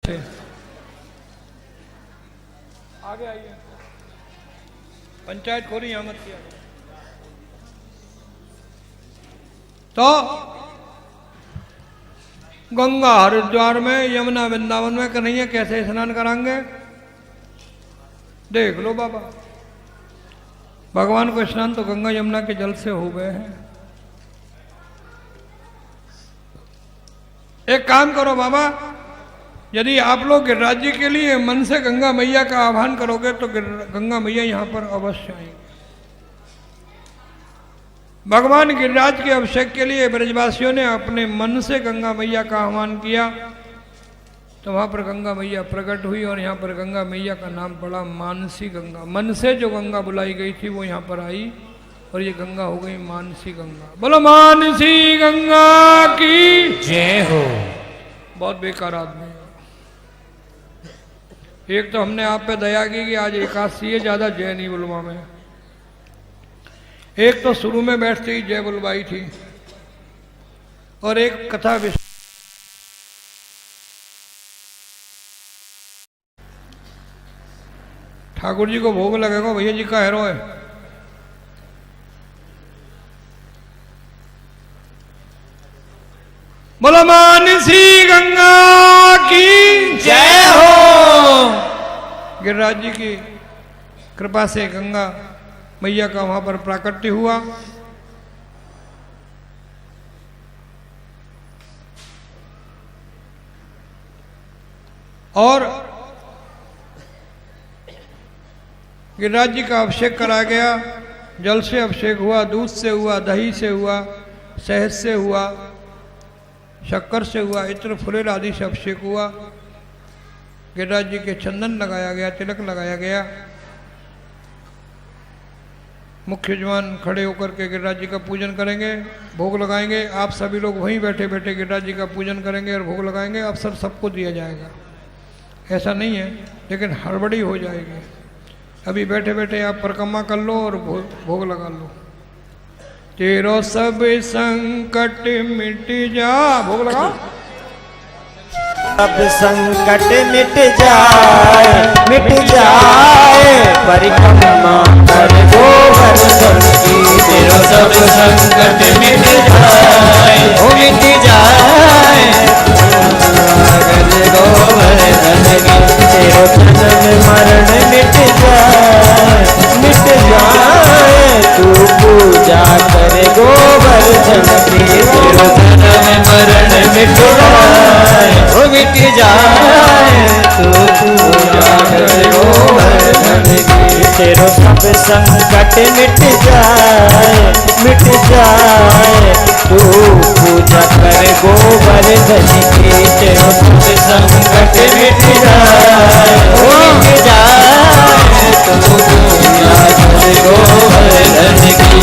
से। आगे आइए, पंचायत खोरी यहाँ मत किया। तो गंगा हरिद्वार में, यमुना वृंदावन में कन्हैया कैसे स्नान कराएंगे? देख लो बाबा, भगवान को स्नान तो गंगा यमुना के जल से हो गए हैं। एक काम करो बाबा, यदि आप लोग गिरिराज जी के लिए मन से गंगा मैया का आह्वान करोगे तो गंगा मैया यहाँ पर अवश्य आएंगे। भगवान गिरिराज के अभिषेक के लिए ब्रजवासियों ने अपने मन से गंगा मैया का आह्वान किया तो वहाँ पर गंगा मैया प्रकट हुई और यहाँ पर गंगा मैया का नाम पड़ा मानसी गंगा। मन से जो गंगा बुलाई गई थी वो यहाँ पर आई और ये गंगा हो गई मानसी गंगा। बोलो मानसी गंगा की जय हो। बहुत बेकार आदमी है। एक तो हमने आप पे दया की कि आज एकादशी है, ज्यादा जय नहीं बुलवा में। एक तो शुरू में बैठते ही जय बुलवाई थी और एक कथा ठाकुर जी को भोग लगेगा, भैया जी का हेरो है। बोलो मानसी गंगा की जय हो। गिरिराज जी की कृपा से गंगा मैया का वहां पर प्राकट्य हुआ और गिरिराज जी का अभिषेक करा गया। जल से अभिषेक हुआ, दूध से हुआ, दही से हुआ, शहद से हुआ, शक्कर से हुआ, इत्र फुलेल आदि से अभिषेक हुआ। गिरिराज जी के चंदन लगाया गया, तिलक लगाया गया। मुख्य जवान खड़े होकर के गिरिराज जी का पूजन करेंगे, भोग लगाएंगे। आप सभी लोग वहीं बैठे बैठे गिरिराज जी का पूजन करेंगे और भोग लगाएंगे। अवसर सबको दिया जाएगा, ऐसा नहीं है, लेकिन हड़बड़ी हो जाएगी। अभी बैठे बैठे आप परिक्रमा कर लो और भोग लगा लो। तेरो सब संकट मिट जा, भोग लगा। सब संकट मिट जाए परिक्रमा कर गोवर्धन की। तेरो सब संकट मिट जाए, ओ मिट जाए गोवर्धन की। तेरो जन्म मरण मिट जाए तू पूजा करे गोवर्धन की। तेरो जन्म मरण मिट जाए, ओ मिट जाए तू पूजा करे गोवर्धन की। तेरो सब संकट मिट जाए तू पूजा करे गोवर्धन की। तेरो सब संकट मिट जाए, ओ मिट जाए तू पूजा करे गोवर्धन की।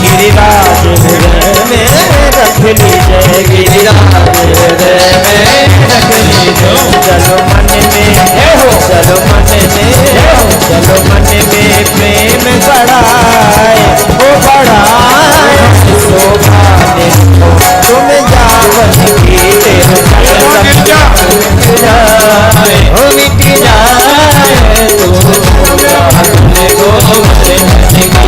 गिरिराज हृदय में रख लीजिए, गिरिराज हृदय में रख लीजिए। चलो मन में हो, चलो मन में हो, चलो मन में प्रेम बढ़ाए, ओ बढ़ाए शोभा दे तुम जावन की। तेरे मिट जाए, ओ मिट जाए तू जाने गोवर्धन की।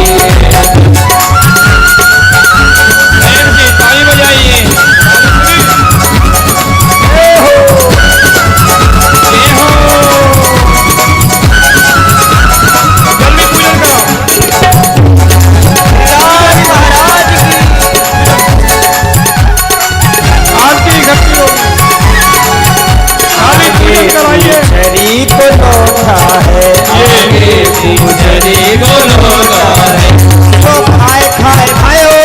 शरीर को लौटा है, आगे पूजरी को लौटा है। जो खाए खाए भयो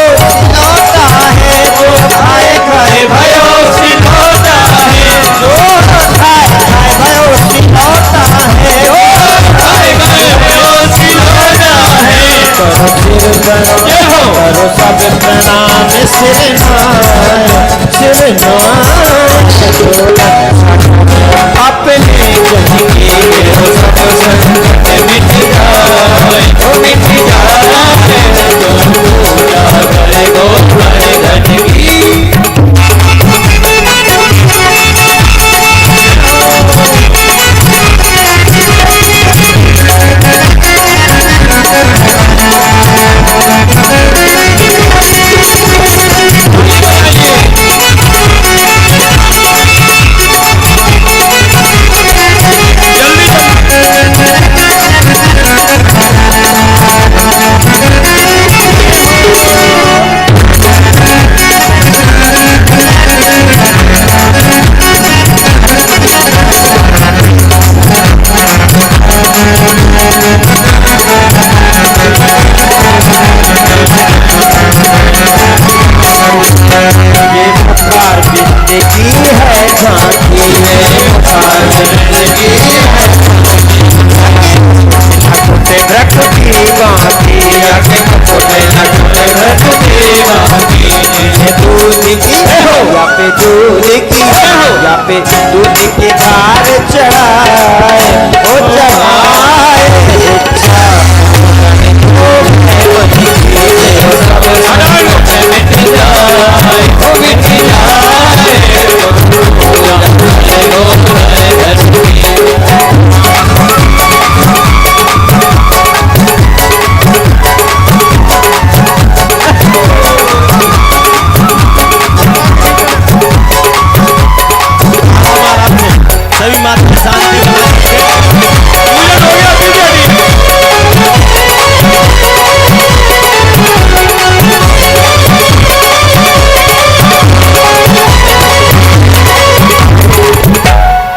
लौटा है, जो खाए खाए भयो लौटा है। जो खाए पे दूध की धार चढ़ाए, ओ चढ़ाए इच्छा सभी माता शांति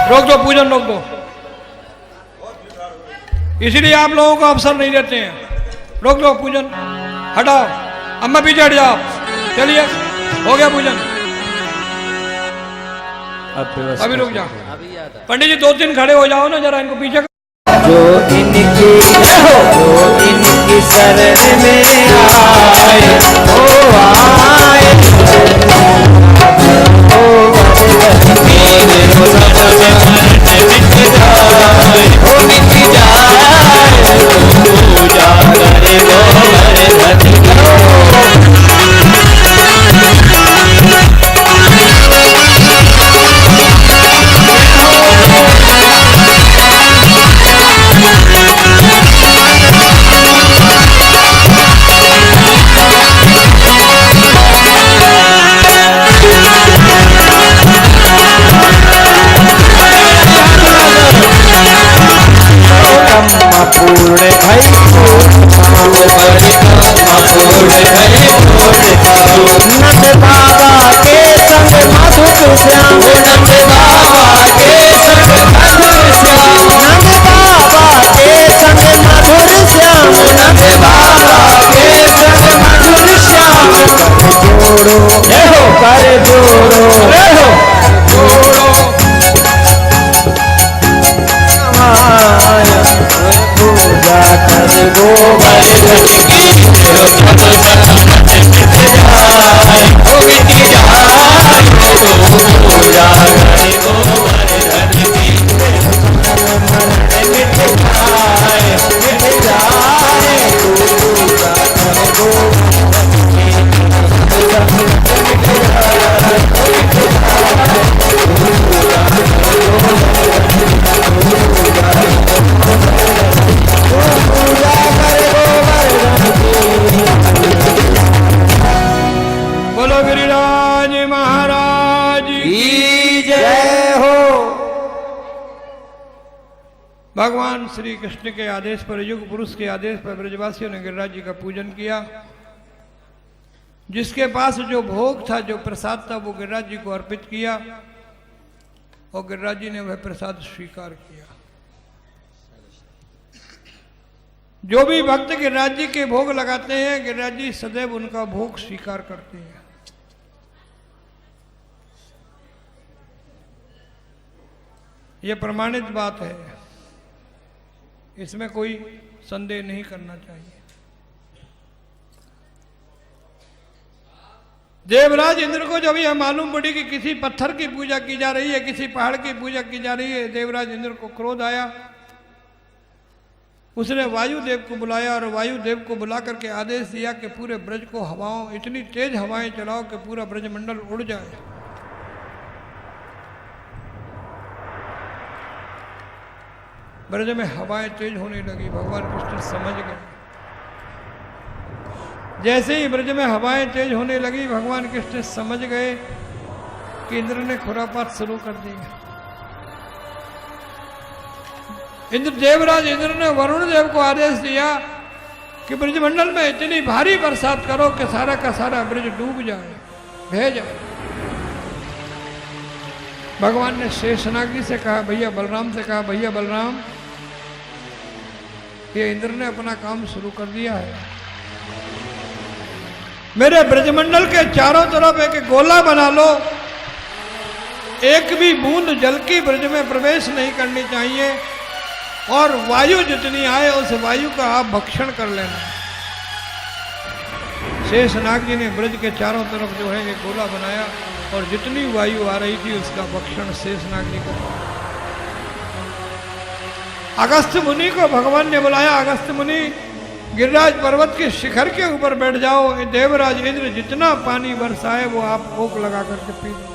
रोक दो पूजन, रोक दो। इसलिए आप लोगों को अवसर नहीं देते हैं। रोक दो पूजन, हटाओ। अम्मा पीछे हट जाओ। चलिए, हो गया पूजन। अभी रुक जाओ। पंडित जी 2-3 खड़े हो जाओ ना, जरा इनको पीछे। जो इनकी शरण में आए, ओ आए, ओ पूर्ण भई नंद बाबा के संग मधुर श्याम, नंद बाबा के संग मधुर श्याम, नंद बाबा के संग मधुर श्याम, नंद बाबा के संग मधुर श्याम। कर जोड़ो जोड़ो पूजा कर गोवर्धन की, पूजा बोलो गिरिराज महाराज की जय हो। भगवान श्री कृष्ण के आदेश पर, युग पुरुष के आदेश पर ब्रजवासियों ने गिरिराज जी का पूजन किया। जिसके पास जो भोग था, जो प्रसाद था, वो गिरिराज जी को अर्पित किया और गिरिराज जी ने वह प्रसाद स्वीकार किया। जो भी भक्त गिरिराज जी के भोग लगाते हैं, गिरिराज जी सदैव उनका भोग स्वीकार करते हैं। यह प्रमाणित बात है, इसमें कोई संदेह नहीं करना चाहिए। देवराज इंद्र को जब यह मालूम पड़ी कि किसी पत्थर की पूजा की जा रही है, किसी पहाड़ की पूजा की जा रही है, देवराज इंद्र को क्रोध आया। उसने वायुदेव को बुलाया और वायुदेव को बुला करके आदेश दिया कि पूरे ब्रज को हवाओं, इतनी तेज हवाएं चलाओ कि पूरा ब्रजमंडल उड़ जाए। ब्रज में हवाएं तेज होने लगी। भगवान कृष्ण समझ गए। जैसे ही ब्रज में हवाएं तेज होने लगी, भगवान कृष्ण समझ गए कि इंद्र ने खुरापात शुरू कर दी। देवराज इंद्र ने वरुण देव को आदेश दिया कि ब्रजमंडल में इतनी भारी बरसात करो कि सारा का सारा ब्रज डूब जाए, बह जाए। भगवान ने शेषनाग जी से कहा, भैया बलराम से कहा, भैया बलराम, ये इंद्र ने अपना काम शुरू कर दिया है। मेरे ब्रजमंडल के चारों तरफ एक गोला बना लो, एक भी बूंद जल की ब्रज में प्रवेश नहीं करनी चाहिए, और वायु जितनी आए उस वायु का आप भक्षण कर लेना। शेषनाग जी ने ब्रज के चारों तरफ जो है एक गोला बनाया और जितनी वायु आ रही थी उसका भक्षण शेषनाग ने कर। अगस्त्य मुनि को भगवान ने बुलाया, अगस्त्य मुनि गिरिराज पर्वत के शिखर के ऊपर बैठ जाओ, देवराज इंद्र जितना पानी बरसाए वो आप ओक लगा करके पी लो।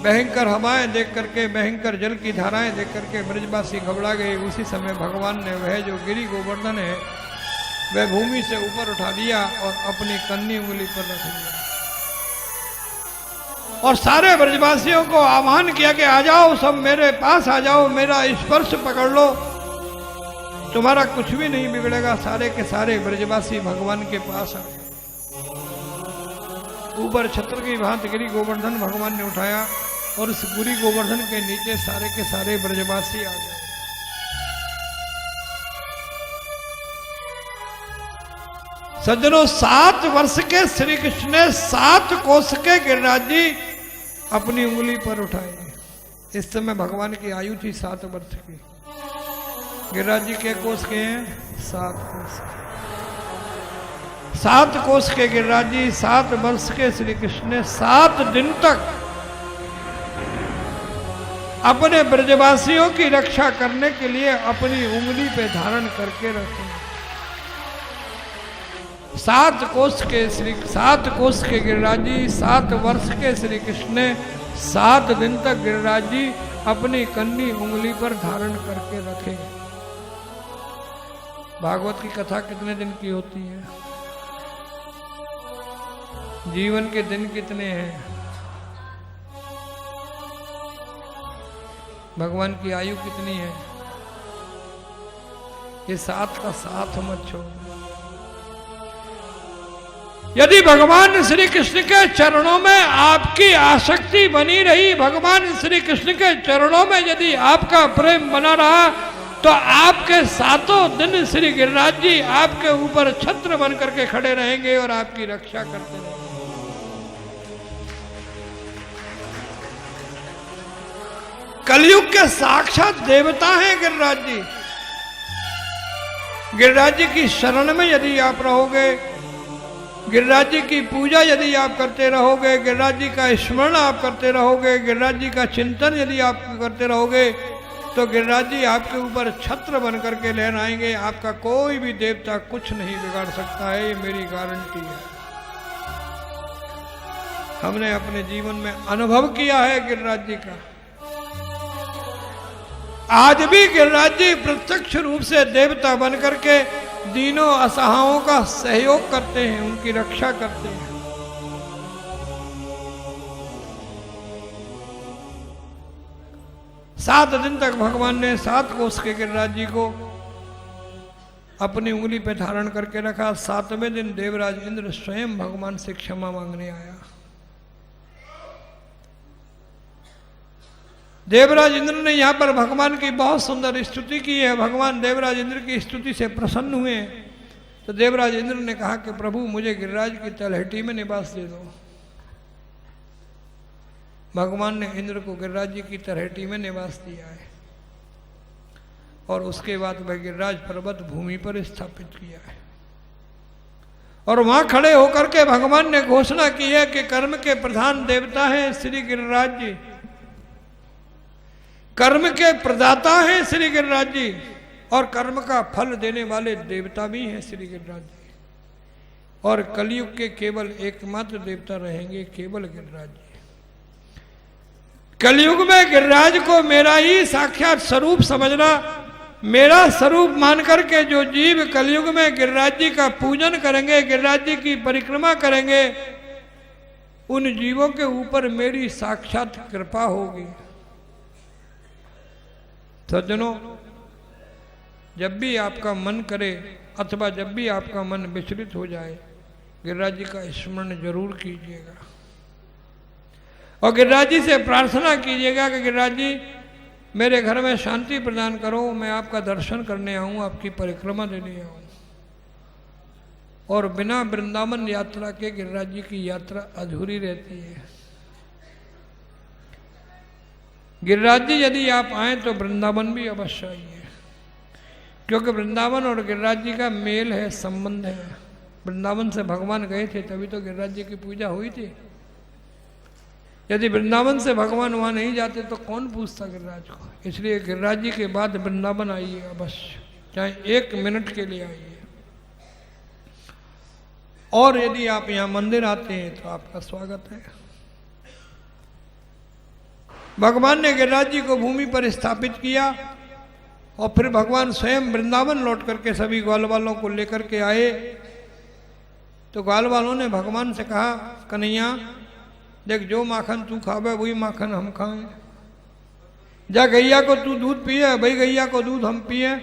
भयंकर हवाएं देख करके, भयंकर जल की धाराएं देख करके ब्रजवासी घबरा गए। उसी समय भगवान ने वह जो गिरि गोवर्धन है वह भूमि से ऊपर उठा लिया और अपनी कन्नी उंगली पर रख लिया और सारे ब्रजवासियों को आह्वान किया कि आ जाओ, सब मेरे पास आ जाओ, मेरा स्पर्श पकड़ लो, तुम्हारा कुछ भी नहीं बिगड़ेगा। सारे के सारे ब्रजवासी भगवान के पास आ गए। ऊपर छत्र की भांति गिरि गोवर्धन भगवान ने उठाया और उस गिरि गोवर्धन के नीचे सारे के सारे ब्रजवासी आ गए। सज्जनों, 7 वर्ष के श्री कृष्ण ने 7 कोस के गिरिराज जी अपनी उंगली पर उठाए। इस समय भगवान की आयु थी 7 वर्ष की। गिरिराज जी के कोस के हैं? 7 कोस। 7 कोस के गिरिराज जी 7 वर्ष के श्री कृष्ण ने 7 दिन तक अपने ब्रजवासियों की रक्षा करने के लिए अपनी उंगली पे धारण करके रखे। 7 कोस के गिरिराज जी 7 वर्ष के श्री कृष्ण ने 7 दिन तक गिरिराज जी अपनी कन्नी उंगली पर धारण करके रखे। भागवत की कथा कितने दिन की होती है? जीवन के दिन कितने हैं? भगवान की आयु कितनी है? ये 7 का साथ मत छोड़ो। यदि भगवान श्री कृष्ण के चरणों में आपकी आसक्ति बनी रही, भगवान श्री कृष्ण के चरणों में यदि आपका प्रेम बना रहा, तो आपके 7 दिन श्री गिरिराज जी आपके ऊपर छत्र बन करके खड़े रहेंगे और आपकी रक्षा करते रहेंगे। कलयुग के साक्षात देवता हैं गिरिराज जी। गिरिराज जी की शरण में यदि आप रहोगे, गिरिराज जी की पूजा यदि आप करते रहोगे, गिरिराज जी का स्मरण आप करते रहोगे, गिरिराज जी का चिंतन यदि आप करते रहोगे, तो गिरिराज जी आपके ऊपर छत्र बन करके लहराएंगे। आपका कोई भी देवता कुछ नहीं बिगाड़ सकता है, ये मेरी गारंटी है। हमने अपने जीवन में अनुभव किया है गिरिराज जी का। आज भी गिरिराज जी प्रत्यक्ष रूप से देवता बन करके दीनों असहायों का सहयोग करते हैं, उनकी रक्षा करते हैं। सात दिन तक भगवान ने 7 कोस के गिरिराज जी को अपनी उंगली पे धारण करके रखा। 7वें दिन देवराज इंद्र स्वयं भगवान से क्षमा मांगने आया। देवराज इंद्र ने यहाँ पर भगवान की बहुत सुंदर स्तुति की है। भगवान देवराज इंद्र की स्तुति से प्रसन्न हुए। तो देवराज इंद्र ने कहा कि प्रभु मुझे गिरिराज की तलहटी में निवास दे दो। भगवान ने इंद्र को गिरिराज जी की तलहटी में निवास दिया है और उसके बाद वह गिरिराज पर्वत भूमि पर स्थापित किया है। और वहां खड़े होकर के भगवान ने घोषणा की है कि कर्म के प्रधान देवता हैं श्री गिरिराज जी, कर्म के प्रदाता हैं श्री गिरिराज जी, और कर्म का फल देने वाले देवता भी हैं श्री गिरिराज जी। और कलयुग के केवल एकमात्र देवता रहेंगे केवल गिरिराज जी। कलयुग में गिरिराज को मेरा ही साक्षात स्वरूप समझना, मेरा स्वरूप मान करके जो जीव कलयुग में गिरिराज जी का पूजन करेंगे, गिरिराज जी की परिक्रमा करेंगे, उन जीवों के ऊपर मेरी साक्षात कृपा होगी। सज्जनों, जब भी आपका मन करे अथवा जब भी आपका मन विचलित हो जाए, गिरिराज जी का स्मरण जरूर कीजिएगा और गिरिराज जी से प्रार्थना कीजिएगा कि गिरिराज जी मेरे घर में शांति प्रदान करो, मैं आपका दर्शन करने आऊँ, आपकी परिक्रमा देने आऊँ। और बिना वृंदावन यात्रा के गिरिराज जी की यात्रा अधूरी रहती है। गिरिराज जी यदि आप आए तो वृंदावन भी अवश्य आइए, क्योंकि वृंदावन और गिरिराज जी का मेल है, संबंध है। वृंदावन से भगवान गए थे तभी तो गिरिराज जी की पूजा हुई थी। यदि वृंदावन से भगवान वहाँ नहीं जाते तो कौन पूछता गिरिराज को। इसलिए गिरिराज जी के बाद वृंदावन आइए अवश्य, चाहे 1 मिनट के लिए आइए। और यदि आप यहाँ मंदिर आते हैं तो आपका स्वागत है। भगवान ने गिरिराज जी को भूमि पर स्थापित किया और फिर भगवान स्वयं वृंदावन लौट करके सभी ग्वाल वालों को लेकर के आए। तो ग्वाल वालों ने भगवान से कहा, कन्हैया देख, जो माखन तू खावे वही माखन हम खाएं। जा गैया को तू दूध पिए, भाई गैया को दूध हम पिए।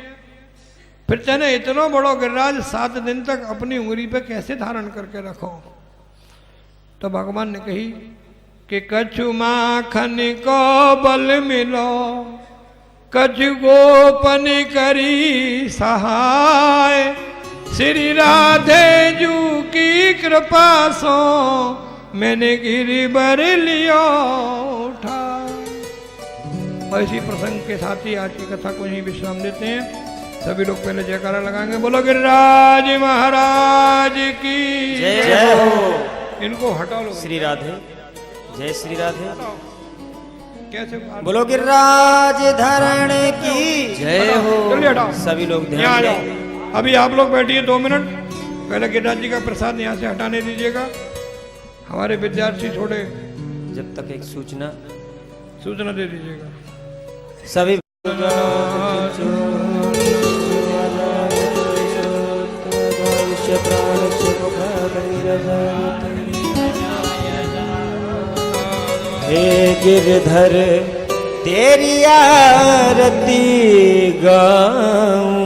फिर तेने इतना बड़ो गिरिराज 7 दिन तक अपनी उंगली पे कैसे धारण करके रखो। तो भगवान ने कही कि कछु माखन को बल मिलो, कछु गोपन करी सहाय, श्री राधे जू की कृपा सो मैंने गिरिवर लियो उठा। और इसी प्रसंग के साथ ही आज की कथा को यहीं विश्राम देते हैं। सभी लोग पहले जयकारा लगाएंगे, बोलो गिरिराज महाराज की जय हो। इनको हटा लो। श्री राधे, जय श्री राधे। कैसे बोलो गिरिराज धरण की जय हो। जल्दी हटाओ, सभी लोग यहाँ आ ध्यान जाओ। दें। अभी आप लोग बैठिए 2 मिनट, पहले गिरिराज जी का प्रसाद यहाँ से हटाने दीजिएगा। हमारे विद्यार्थी छोड़े, जब तक एक सूचना दे दीजिएगा। सभी हे गिरधर तेरी आरती गाऊं,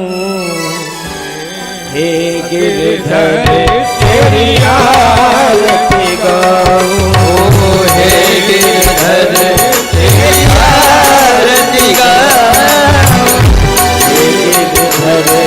हे गिरधर तेरी आरती गाऊं, हे गिरधर तेरी आरती गाऊं, हे गिरधर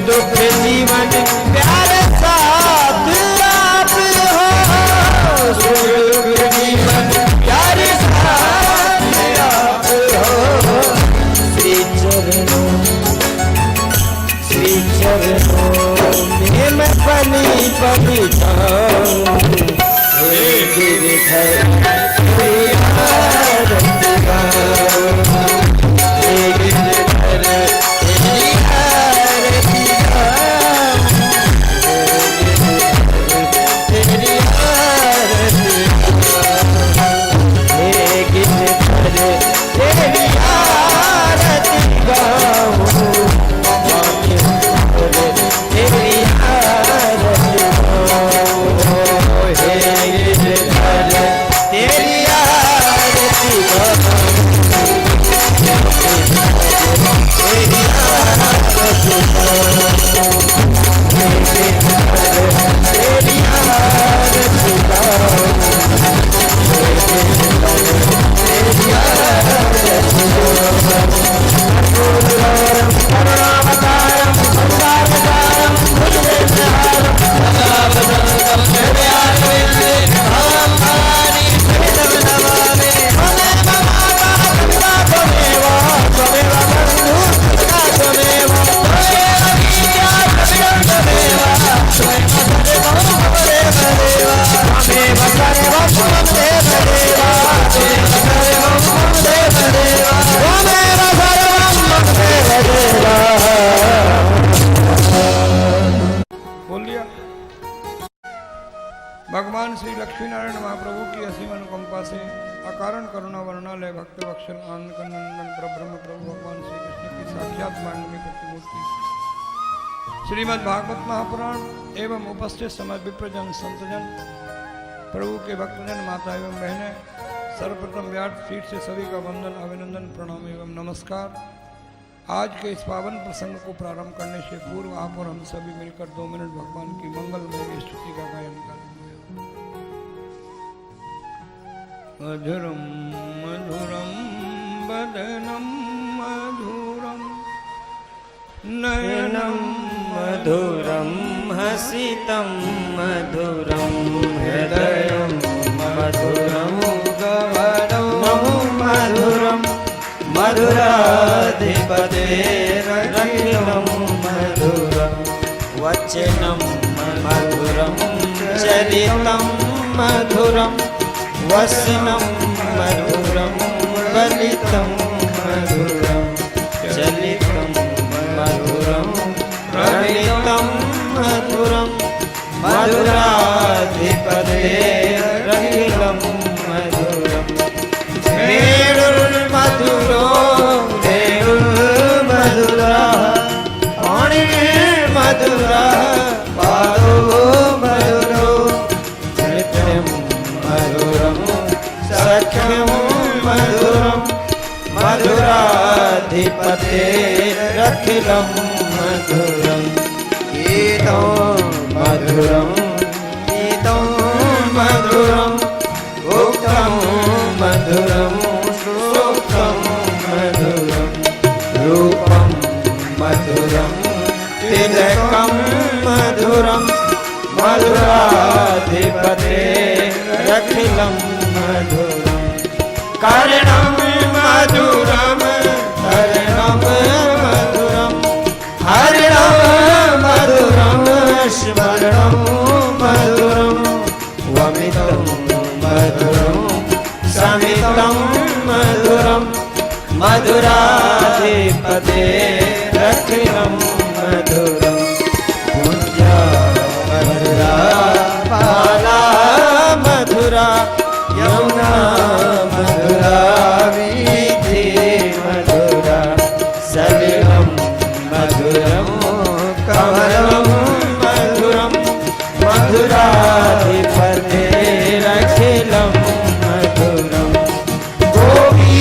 दुख जीवन प्यारे साथ आप हो, सुख जीवन प्यारे साथ आप हो। श्री चरणों में मैं पली पली जाऊं, हे गिरधर तेरी आरती गाऊं, हे गिरधर तेरी आरती गाऊं, तेरी आरती गाऊं, हे गिरधर तेरी आरती गाऊं, तेरी आरती गाऊं, हे गिरधर तेरी लक्ष्मी नारायण महाप्रभु की असीम अनुकंपा से अकारण करुणा वर्णालय भक्त वत्सल आनंद नंदन परब्रह्म प्रभु भगवान श्री कृष्ण की साक्षात मांडवी प्रतिमूर्ति श्रीमद् भागवत महापुराण एवं उपस्थित समस्त विप्रजन संतजन प्रभु के भक्तजन माता एवं बहनें सर्वप्रथम व्यास फीट से सभी का वंदन अभिनंदन प्रणाम एवं नमस्कार। आज के इस पावन प्रसंग को प्रारंभ करने से पूर्व आप और हम सभी मिलकर 2 मिनट भगवान की मंगलमय स्तुति का गायन करेंगे। मधुरम मधुरम वदनम मधुरम नयनम मधुरं हसितं मधुरं हृदयं मधुरं गवनं मधुरं मधुराधिपतेरखिलं मधुरं वचनं मधुरं चरितं मधुरं वसनं मधुरं वलितं मधुरं चलितं मधुरं प्रणीतं मधुरं मधुराधिपतेरखिलं मधुरं वेणुर्मधुरो वेणुर्मधुरः पाणिर्मधुरः पादो मधुरो नृत्यं मधुरं सख्यं मधुरं मधुराधिपतेरखिलं मधुरं गीतं मधुरं गीतं मधुरं उक्तं मधुरं सूक्तं मधुरं रूपं मधुरं तिलकं मधुरं मधुराधिपतेरखिलं मधुरं कर्णं मधुरं कर्णं मधुरं हरिणं मधुरं स्मरणं मधुरं वमितं मधुरं समितं मधुरं मधुराधिपतेरखिलं मधुरं कुञ्जा मधुरा बाला मधुरा यमुना मधुरा वीथि मधुरा सलिलं मधुरं कमलं मधुरं मधुराधिपतेरखिलं मधुरं गोपी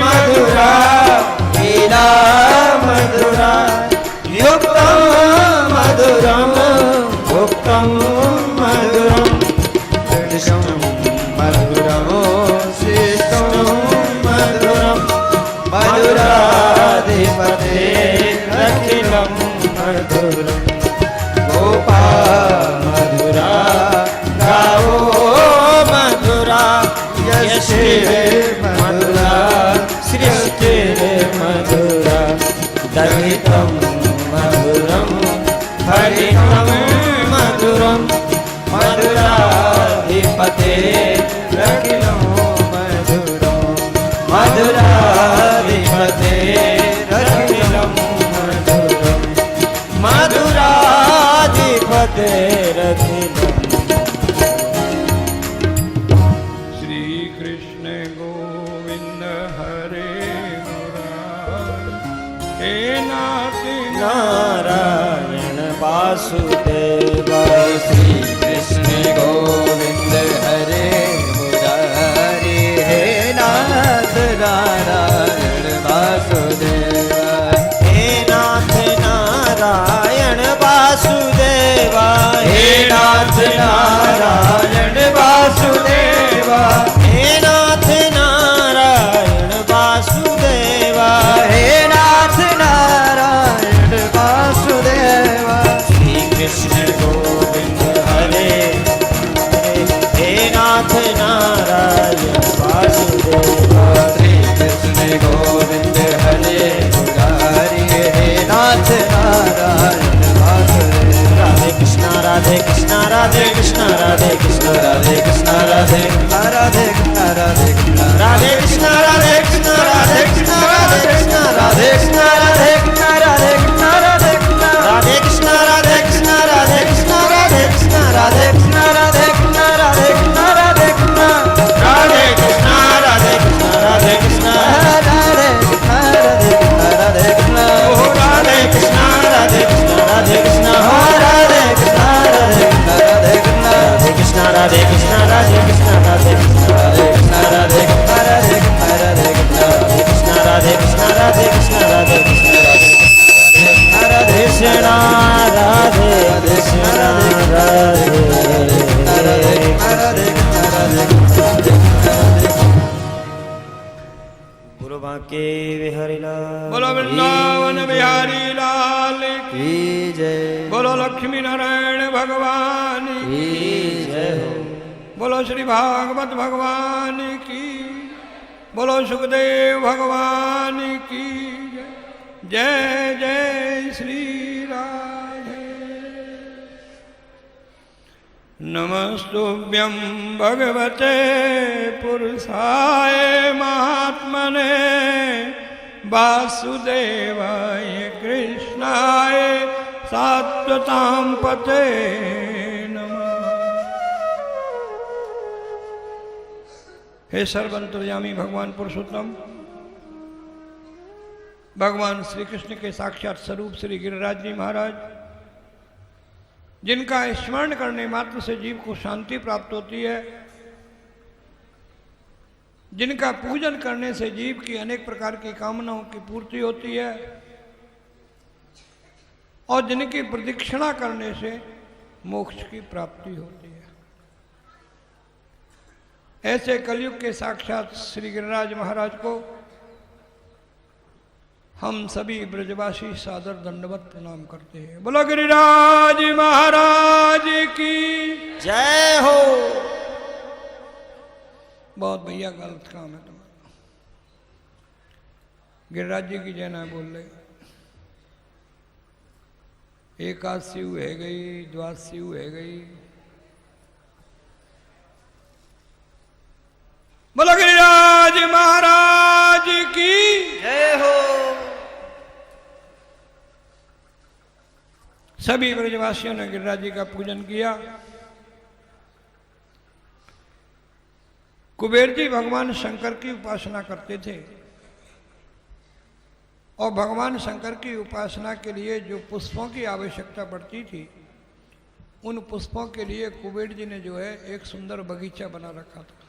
मधुरा लीला मधुरा युक्तं मधुरं भुक्तं मधुरं कृष्णं मधुरं शिष्टं मधुरं मधुराधिपतेरखिलं मधुरं गोपा मधुरा गावो मधुरा यशिर्मधुरा सृष्टिर्मधुरा दहितं मधुरं हरितं मधुरं मधुराधिपतेरखिलं मधुरं मधुराधिपतेरखिलं मधुरं मधुराधिपतेरखिलं श्री कृष्ण गोविंद हरे मुरारी हे नाथ नारायण वासुदेव श्री कृष्ण गोविंद हरे मुरारी हे नाथ नारायण वासुदेव हे नाथ नारायण वासुदेव हे नाथ नारायण वासुदेव हे नाथ नारायण वासुदेव हे नाथ नारायण वासुदेव श्री कृष्ण गोविंद हरे हे नाथ नारायण वासुदेव श्री कृष्ण गोविंद हरे मुरारी हे नाथ नारायण वासुदेव राधे कृष्ण राधे कृष्ण राधे कृष्ण राधे कृष्ण राधे कृष्ण राधे राधे कृष्ण राधे कृष्ण राधे कृष्ण राधे कृष्ण राधे कृष्ण राधे कृष्ण राधे कृष्ण राधे कृष्ण राधे कृष्ण राधे कृष्ण राधे कृष्ण राधे कृष्ण राधे कृष्ण राधे कृष्ण राधे कृष्ण राधे कृष्ण राधे कृष्ण कृष्ण राधे कृष्ण राधे कृष्ण बोलो बांके बिहारी लाल बोलो वृंदावन बिहारी लाल की जय बोलो लक्ष्मी नारायण भगवान की जय हो बोलो श्री भागवत भगवान की बोलो सुखदेव भगवान की जय जय श्री राधे नमस्तुभ्यं भगवते पुरुषाय महात्मने वासुदेवाय कृष्णाय सात्वतां पते हे सर्वंतर्यामी भगवान पुरुषोत्तम भगवान श्री कृष्ण के साक्षात स्वरूप श्री गिरिराज जी महाराज जिनका स्मरण करने मात्र से जीव को शांति प्राप्त होती है, जिनका पूजन करने से जीव की अनेक प्रकार की कामनाओं की पूर्ति होती है और जिनकी प्रदक्षिणा करने से मोक्ष की प्राप्ति होती है, ऐसे कलयुग के साक्षात श्री गिरिराज महाराज को हम सभी ब्रजवासी सादर दंडवत प्रणाम करते हैं। बोलो गिरिराज महाराज की जय हो। बहुत भैया गलत काम है तुम्हारा। गिरिराज जी की जय ना बोल रहे। एकादशी है गई, द्वादशी है गई। बोलो गिरिराज महाराज की जय हो। सभी ब्रजवासियों ने गिरिराज जी का पूजन किया। कुबेर जी भगवान शंकर की उपासना करते थे और भगवान शंकर की उपासना के लिए जो पुष्पों की आवश्यकता पड़ती थी, उन पुष्पों के लिए कुबेर जी ने जो है एक सुंदर बगीचा बना रखा था।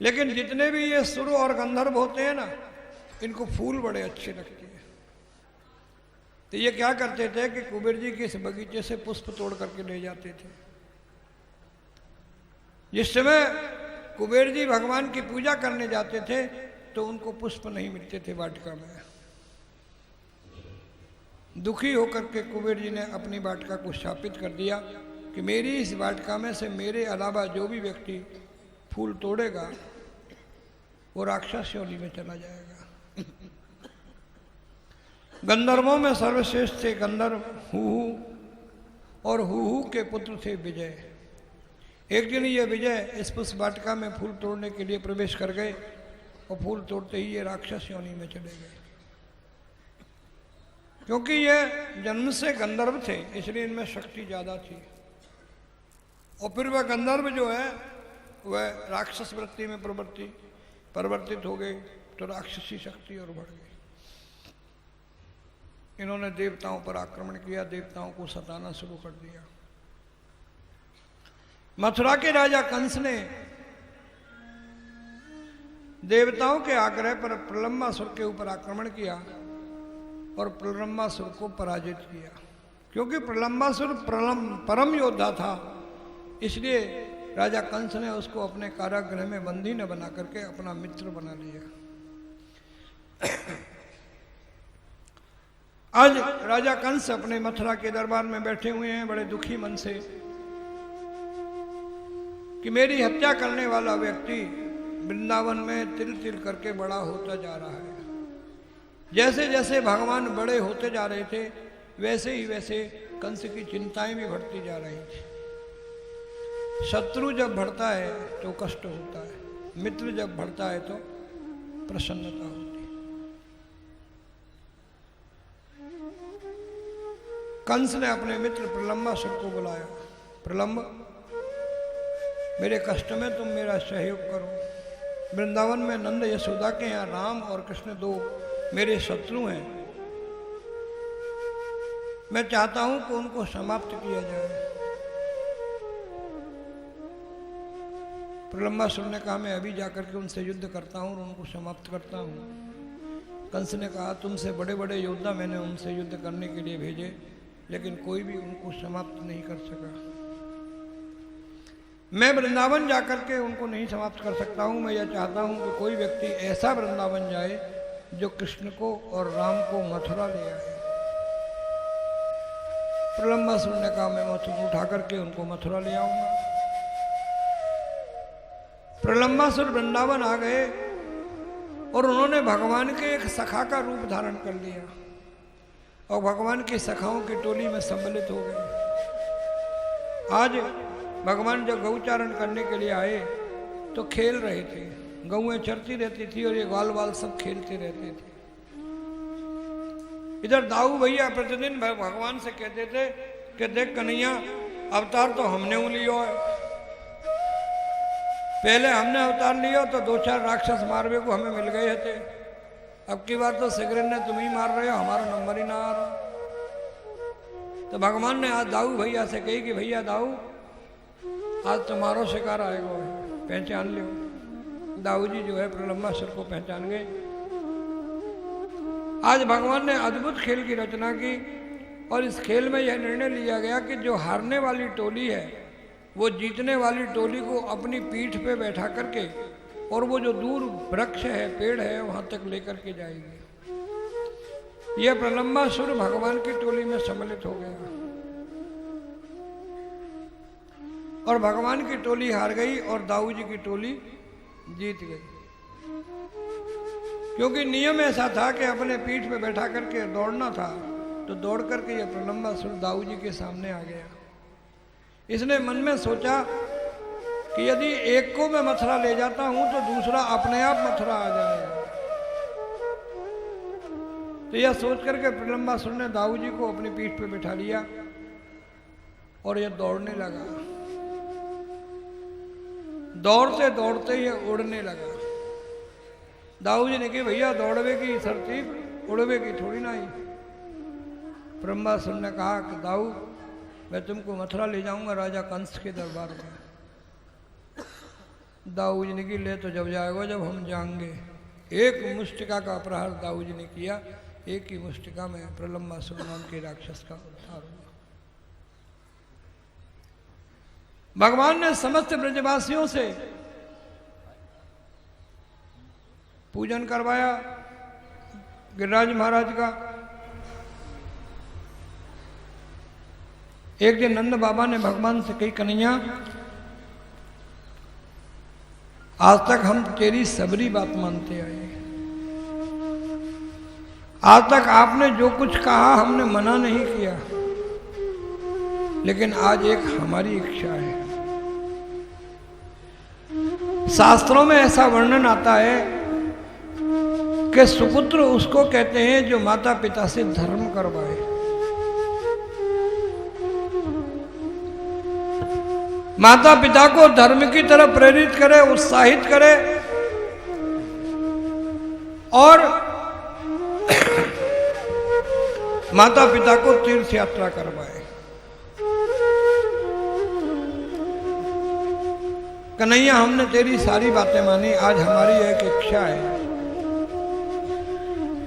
लेकिन जितने भी ये सुर और गंधर्व होते हैं ना, इनको फूल बड़े अच्छे लगते हैं। तो ये क्या करते थे कि कुबेर जी के इस बगीचे से पुष्प तोड़ करके ले जाते थे। जिस समय कुबेर जी भगवान की पूजा करने जाते थे तो उनको पुष्प नहीं मिलते थे वाटिका में। दुखी होकर के कुबेर जी ने अपनी वाटिका को स्थापित कर दिया कि मेरी इस वाटिका में से मेरे अलावा जो भी व्यक्ति फूल तोड़ेगा वो राक्षस योनि में चला जाएगा। गंधर्वों में सर्वश्रेष्ठ थे गंधर्व हुहु, और हुहु के पुत्र थे विजय। एक दिन ये विजय इस पुष्प वाटिका में फूल तोड़ने के लिए प्रवेश कर गए और फूल तोड़ते ही ये राक्षस योनि में चले गए। क्योंकि ये जन्म से गंधर्व थे इसलिए इनमें शक्ति ज़्यादा थी, और फिर वह गंधर्व जो है वह राक्षस वृत्ति में परिवर्तित हो गए, तो राक्षसी शक्ति और बढ़ गई। इन्होंने देवताओं पर आक्रमण किया, देवताओं को सताना शुरू कर दिया। मथुरा के राजा कंस ने देवताओं के आग्रह पर प्रलंबासुर के ऊपर आक्रमण किया और प्रलंबासुर को पराजित किया। क्योंकि प्रलंबासुर परम योद्धा था, इसलिए राजा कंस ने उसको अपने कारागृह में बंदी न बना करके अपना मित्र बना लिया। आज राजा कंस अपने मथुरा के दरबार में बैठे हुए हैं बड़े दुखी मन से कि मेरी हत्या करने वाला व्यक्ति वृंदावन में तिल तिल करके बड़ा होता जा रहा है। जैसे जैसे भगवान बड़े होते जा रहे थे वैसे ही वैसे कंस की चिंताएं भी बढ़ती जा रही थी। शत्रु जब बढ़ता है तो कष्ट होता है, मित्र जब बढ़ता है तो प्रसन्नता होती है। कंस ने अपने मित्र प्रलंबासुर को बुलाया। प्रलंब, मेरे कष्ट में तुम मेरा सहयोग करो। वृंदावन में नंद यशोदा के यहाँ राम और कृष्ण दो मेरे शत्रु हैं। मैं चाहता हूं कि उनको समाप्त किया जाए। प्रलंबासुर ने कहा मैं अभी जाकर के उनसे युद्ध करता हूं और उनको समाप्त करता हूं। कंस ने कहा तुमसे बड़े बड़े योद्धा मैंने उनसे युद्ध करने के लिए भेजे, लेकिन कोई भी उनको समाप्त नहीं कर सका। मैं वृंदावन जाकर के उनको नहीं समाप्त कर सकता हूं। मैं यह चाहता हूं कि कोई व्यक्ति ऐसा वृंदावन जाए जो कृष्ण को और राम को मथुरा ले आए। प्रलंबासुर ने कहा मैं मथुरा उठा करके उनको मथुरा ले आऊंगा। प्रलंबासुर वृंदावन आ गए और उन्होंने भगवान के एक सखा का रूप धारण कर लिया और भगवान की सखाओं की टोली में सम्मिलित हो गए। आज भगवान जब गौचारण करने के लिए आए तो खेल रहे थे, गौएं चरती रहती थी और ये ग्वाल वाल सब खेलते रहते थे। इधर दाऊ भैया प्रतिदिन भगवान से कहते थे कि देख कन्हैया, अवतार तो हमने लियो है, पहले हमने अवतार लिया तो 2-4 राक्षस मारवे को हमें मिल गए थे, अब की बार तो सिगरेट ने तुम ही मार रहे हो, हमारा नंबर ही ना आ रहा। तो भगवान ने आज दाऊ भैया से कही कि भैया दाऊ, आज तुम्हारो शिकार आएगा, पहचान लो। दाऊ जी जो है प्रलंबासुर को पहचान गए। आज भगवान ने अद्भुत खेल की रचना की और इस खेल में यह निर्णय लिया गया कि जो हारने वाली टोली है वो जीतने वाली टोली को अपनी पीठ पे बैठा करके और वो जो दूर वृक्ष है, पेड़ है, वहां तक लेकर के जाएगी। यह प्रलंबासुर भगवान की टोली में सम्मिलित हो गया और भगवान की टोली हार गई और दाऊ जी की टोली जीत गई, क्योंकि नियम ऐसा था कि अपने पीठ पे बैठा करके दौड़ना था। तो दौड़ करके यह प्रलंबासुर दाऊ जी के सामने आ गया। इसने मन में सोचा कि यदि एक को मैं मथुरा ले जाता हूं तो दूसरा अपने आप मथुरा आ जाएगा। तो यह सोच करके प्रलंबासुर ने दाऊ जी को अपनी पीठ पे बिठा लिया और यह दौड़ने लगा। दौड़ते दौड़ते यह उड़ने लगा। दाऊ जी ने कहा भैया दौड़वे की सरती, उड़वे की थोड़ी ना ही। प्रलंबासुर ने कहा कि दाऊ, मैं तुमको मथुरा ले जाऊंगा राजा कंस के दरबार में। दाऊ जी ने की ले तो जब जाएगा जब हम जाएंगे। एक मुष्टिका का प्रहार दाऊ जी ने किया, एक ही मुष्टिका में प्रलंबासुर नाम के राक्षस का उद्धार हुआ। भगवान ने समस्त ब्रजवासियों से पूजन करवाया गिरिराज महाराज का। एक दिन नंद बाबा ने भगवान से कही, कन्हैया आज तक हम तेरी सबरी बात मानते आए, आज तक आपने जो कुछ कहा हमने मना नहीं किया, लेकिन आज एक हमारी इच्छा है। शास्त्रों में ऐसा वर्णन आता है कि सुपुत्र उसको कहते हैं जो माता पिता से धर्म करवाए। माता पिता को धर्म की तरफ प्रेरित करे, उत्साहित करे और माता पिता को तीर्थ यात्रा करवाए। कन्हैया हमने तेरी सारी बातें मानी, आज हमारी एक इच्छा है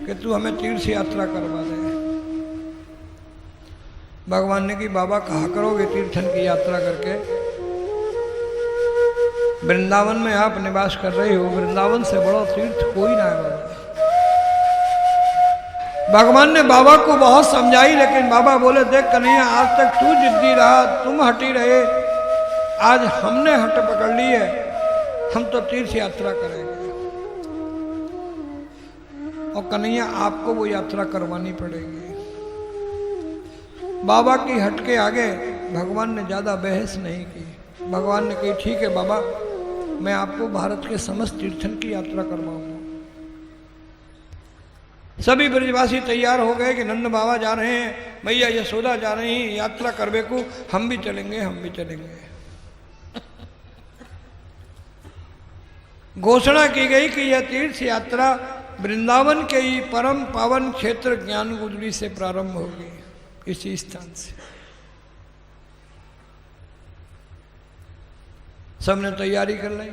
कि तू हमें तीर्थ यात्रा करवा दे। भगवान ने कि बाबा कहा करोगे तीर्थन की यात्रा करके? वृंदावन में आप निवास कर रहे हो, वृंदावन से बड़ा तीर्थ कोई ना है बाबा। भगवान ने बाबा को बहुत समझाई, लेकिन बाबा बोले देख कन्हैया आज तक तू जिद्दी रहा, तुम हटी रहे, आज हमने हट पकड़ ली है, हम तो तीर्थ यात्रा करेंगे। और कन्हैया आपको वो यात्रा करवानी पड़ेगी। बाबा की हट के आगे भगवान ने ज्यादा बहस नहीं की। भगवान ने कही ठीक है बाबा, मैं आपको भारत के समस्त तीर्थन की यात्रा करवाऊंगा। सभी ब्रजवासी तैयार हो गए कि नंद बाबा जा रहे हैं, मैया यशोदा जा रही हैं, यात्रा करवे को हम भी चलेंगे, हम भी चलेंगे। घोषणा की गई कि यह तीर्थ यात्रा वृंदावन के ही परम पावन क्षेत्र ज्ञान गुदड़ी से प्रारंभ होगी, इसी स्थान से। सबने तैयारी कर ली,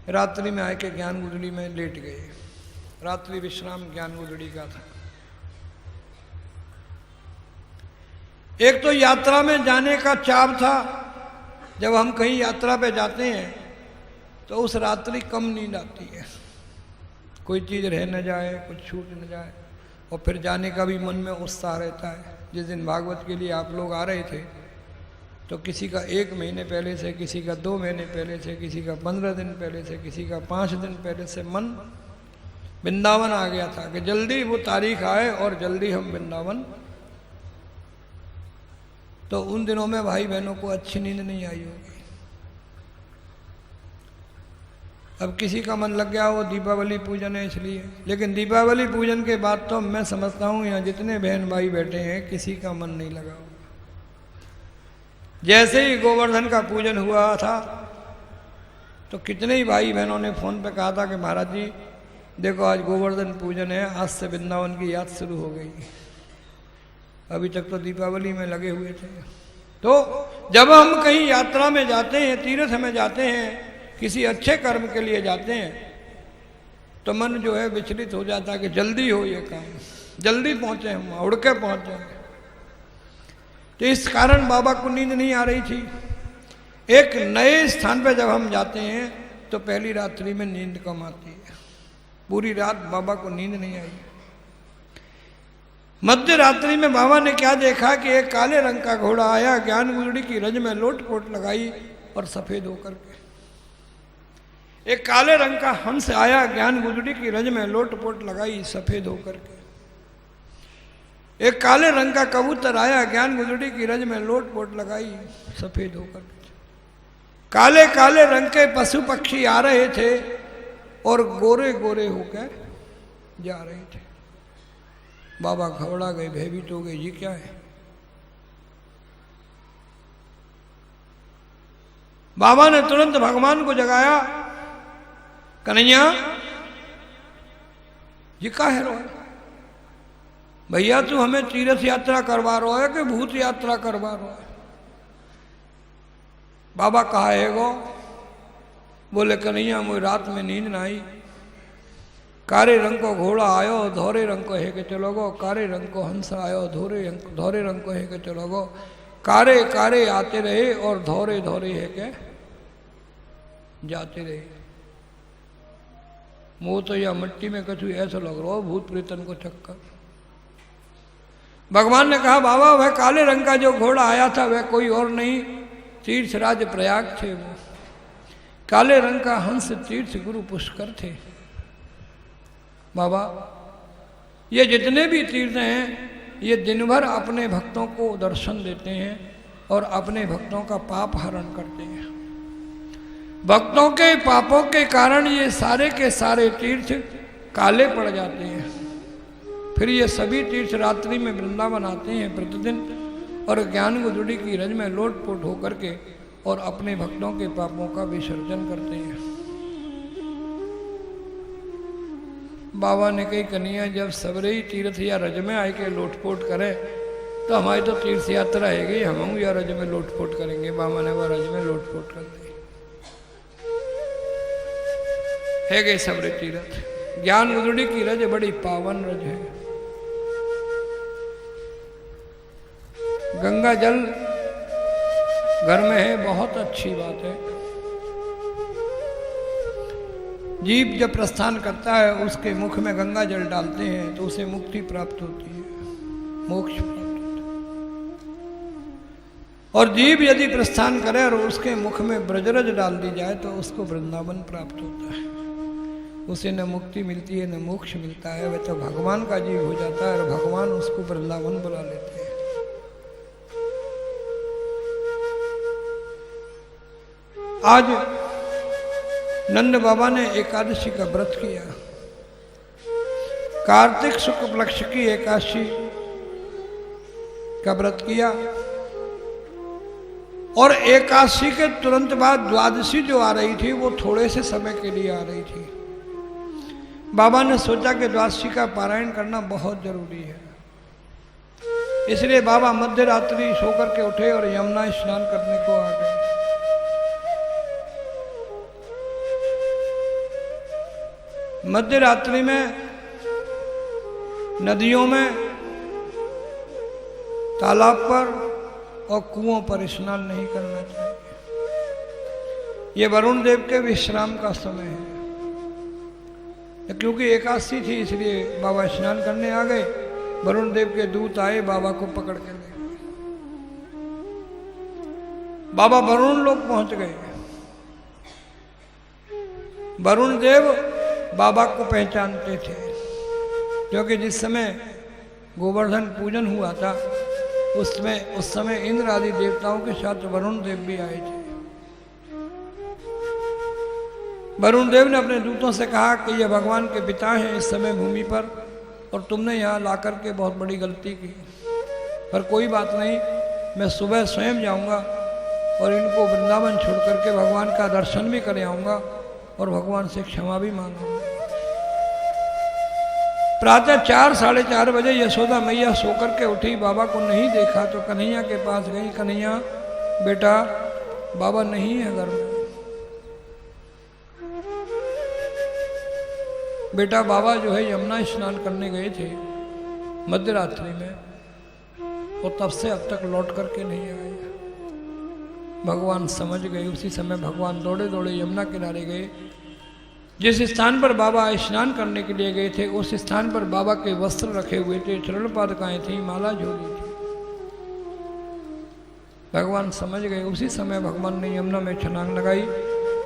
रात्रि में आके ज्ञान गुदड़ी में लेट गए। रात्रि विश्राम ज्ञान गुदड़ी का था। एक तो यात्रा में जाने का चाव था। जब हम कहीं यात्रा पे जाते हैं तो उस रात्रि कम नींद आती है, कोई चीज़ रह न जाए, कुछ छूट न जाए, और फिर जाने का भी मन में उत्साह रहता है। जिस दिन भागवत के लिए आप लोग आ रहे थे तो किसी का 1 महीने पहले से, किसी का 2 महीने पहले से, किसी का 15 दिन पहले से, किसी का 5 दिन पहले से मन वृंदावन आ गया था कि जल्दी वो तारीख आए और जल्दी हम वृंदावन। तो उन दिनों में भाई बहनों को अच्छी नींद नहीं आई होगी। अब किसी का मन लग गया वो दीपावली पूजन है इसलिए, लेकिन दीपावली पूजन के बाद तो मैं समझता हूँ यहाँ जितने बहन भाई बैठे हैं किसी का मन नहीं लगा होगा। जैसे ही गोवर्धन का पूजन हुआ था तो कितने ही भाई बहनों ने फोन पे कहा था कि महाराज जी देखो आज गोवर्धन पूजन है, आज से वृंदावन की याद शुरू हो गई। अभी तक तो दीपावली में लगे हुए थे। तो जब हम कहीं यात्रा में जाते हैं, तीर्थ में जाते हैं, किसी अच्छे कर्म के लिए जाते हैं तो मन जो है विचलित हो जाता है कि जल्दी हो ये काम, जल्दी पहुंचे, हम उड़ के पहुंचे। तो इस कारण बाबा को नींद नहीं आ रही थी। एक नए स्थान पे जब हम जाते हैं तो पहली रात्रि में नींद कम आती है। पूरी रात बाबा को नींद नहीं आई। मध्य रात्रि में बाबा ने क्या देखा कि एक काले रंग का घोड़ा आया, ज्ञान गुदड़ी की रज में लोटपोट लगाई और सफेद होकर के। एक काले रंग का हंस आया, ज्ञान गुदड़ी की रज में लोटपोट लगाई, सफेद होकर के। एक काले रंग का कबूतर आया, ज्ञान गुदड़ी की रज में लोटपोट लगाई, सफेद होकर के। काले काले रंग के पशु पक्षी आ रहे थे और गोरे गोरे होकर जा रहे थे। बाबा घबरा गए, भयभीत हो गए, ये क्या है? बाबा ने तुरंत भगवान को जगाया, कन्हैया ये का है रो? भैया तू हमें तीर्थ यात्रा करवा रहा है कि भूत यात्रा करवा रहा है? बाबा कहा है गो? बोले कन्हैया मुझे रात में नींद ना आई। कारे रंग को घोड़ा आयो, धोरे रंग को है के चलो गो। कारे रंग को हंस आयो, धोरे रंग को है के चलो गो। कारे कारे आते रहे और धोरे धोरे है के जाते रहे। मुँह तो या मिट्टी में कछु ऐसा लग रहा हो, भूत प्रेतन को चक्कर। भगवान ने कहा बाबा वह काले रंग का जो घोड़ा आया था वह कोई और नहीं, तीर्थराज प्रयाग थे। वो काले रंग का हंस तीर्थ गुरु पुष्कर थे। बाबा ये जितने भी तीर्थ हैं ये दिन भर अपने भक्तों को दर्शन देते हैं और अपने भक्तों का पाप हरण करते हैं। भक्तों के पापों के कारण ये सारे के सारे तीर्थ काले पड़ जाते हैं। फिर ये सभी तीर्थ रात्रि में वृंदावन आते हैं प्रतिदिन और ज्ञान गुदड़ी की रज में लोटपोट होकर के और अपने भक्तों के पापों का विसर्जन करते हैं। बाबा ने कही कन्हैया जब सबरे ही तीर्थ या रज में आए के लोटपोट करें तो हमारी तो तीर्थ यात्रा है गई, हम या रज में लोटपोट करेंगे। बाबा ने वह रज में लोटपोट कर दी है गए सबरे तीर्थ। ज्ञान गुदड़ी की रज बड़ी पावन रज है। गंगा जल घर में है, बहुत अच्छी बात है। जीव जब प्रस्थान करता है उसके मुख में गंगा जल डालते हैं तो उसे मुक्ति प्राप्त होती है, मोक्ष प्राप्त होता है। और जीव यदि प्रस्थान करे और उसके मुख में ब्रजरज डाल दी जाए तो उसको वृंदावन प्राप्त होता है। उसे न मुक्ति मिलती है न मोक्ष मिलता है, वह तो भगवान का जीव हो जाता है और भगवान उसको वृंदावन बुला लेते हैं। आज नंद बाबा ने एकादशी का व्रत किया। कार्तिक शुक्ल पक्ष की एकादशी का व्रत किया और एकादशी के तुरंत बाद द्वादशी जो आ रही थी वो थोड़े से समय के लिए आ रही थी। बाबा ने सोचा कि द्वादशी का पारायण करना बहुत जरूरी है, इसलिए बाबा मध्य रात्रि सो करके उठे और यमुना स्नान करने को आ गए। मध्य रात्रि में नदियों में, तालाब पर और कुओं पर स्नान नहीं करना चाहिए। ये वरुण देव के विश्राम का समय है। क्योंकि एकादशी थी इसलिए बाबा स्नान करने आ गए। वरुण देव के दूत आए, बाबा को पकड़ के ले गए। बाबा वरुण लोग पहुंच गए। वरुण देव बाबा को पहचानते थे, क्योंकि जिस समय गोवर्धन पूजन हुआ था उस समय इंद्र आदि देवताओं के साथ वरुण देव भी आए थे। वरुण देव ने अपने दूतों से कहा कि ये भगवान के पिता हैं इस समय भूमि पर, और तुमने यहाँ लाकर के बहुत बड़ी गलती की। पर कोई बात नहीं, मैं सुबह स्वयं जाऊंगा और इनको वृंदावन छोड़ करके भगवान का दर्शन भी कर आऊंगा और भगवान से क्षमा भी मांगूंगा। प्रातः 4, 4:30 बजे यशोदा मैया सोकर के उठी, बाबा को नहीं देखा तो कन्हैया के पास गई। कन्हैया बेटा, बाबा नहीं है घर में। बेटा बाबा जो है यमुना स्नान करने गए थे मध्य रात्रि में, और तब से अब तक लौट करके नहीं आए। भगवान समझ गए। उसी समय भगवान दौड़े दौड़े यमुना किनारे गए। जिस स्थान पर बाबा स्नान करने के लिए गए थे उस स्थान पर बाबा के वस्त्र रखे हुए थे, चरण पादुकाएं थी, माला झोली थी। भगवान समझ गए। उसी समय भगवान ने यमुना में छलांग लगाई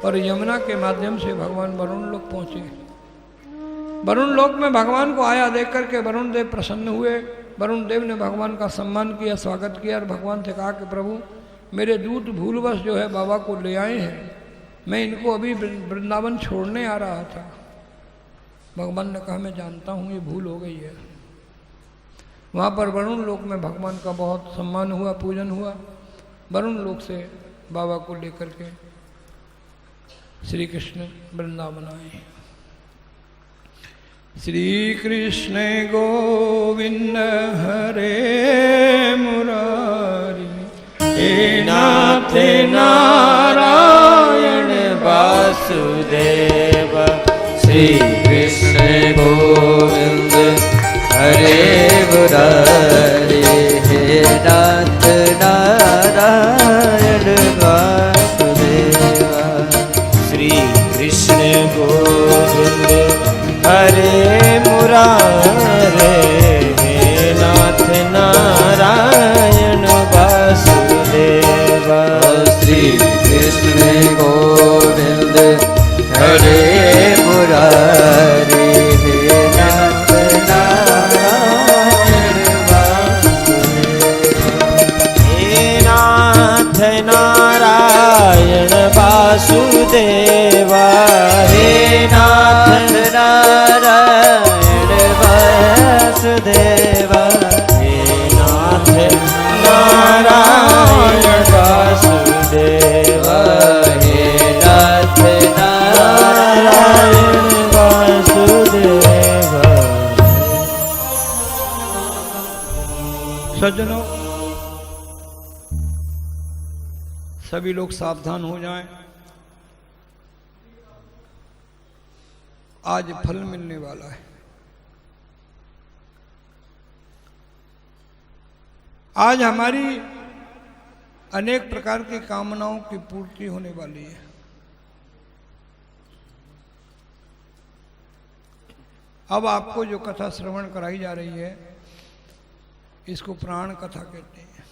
और यमुना के माध्यम से भगवान वरुण लोक पहुंचे। वरुण लोक में भगवान को आया देख करके वरुण देव प्रसन्न हुए। वरुण देव ने भगवान का सम्मान किया, स्वागत किया और भगवान से कहा कि प्रभु, मेरे दूत भूलवश जो है बाबा को ले आए हैं, मैं इनको अभी वृंदावन छोड़ने आ रहा था। भगवान ने कहा मैं जानता हूँ ये भूल हो गई है। वहाँ पर वरुण लोक में भगवान का बहुत सम्मान हुआ, पूजन हुआ। वरुण लोक से बाबा को लेकर के श्री कृष्ण वृंदावन आए। श्री कृष्ण गोविंद हरे मुरारी, हे नाथ नारायण वासुदेव। श्री कृष्ण गोविंद हरे मुरारी, हे नाथ नारायण वासुदेव। श्री कृष्ण गोविंद हरे मुरारे, हे नाथ नारायण वासुदेव। श्री कृष्ण गोविंद हरे मुरारे, हे नाथ नारायण वासुदेव। हे नाथ नारायण वासुदेव, हे नाथ नारायण वासुदेव, हे नाथ नारायण वासुदेव, हे नाथ नारायण वासुदेव। सज्जनों, सभी लोग सावधान हो जाएं। आज फल मिलने वाला है। आज हमारी अनेक प्रकार की कामनाओं की पूर्ति होने वाली है। अब आपको जो कथा श्रवण कराई जा रही है इसको प्राण कथा कहते हैं।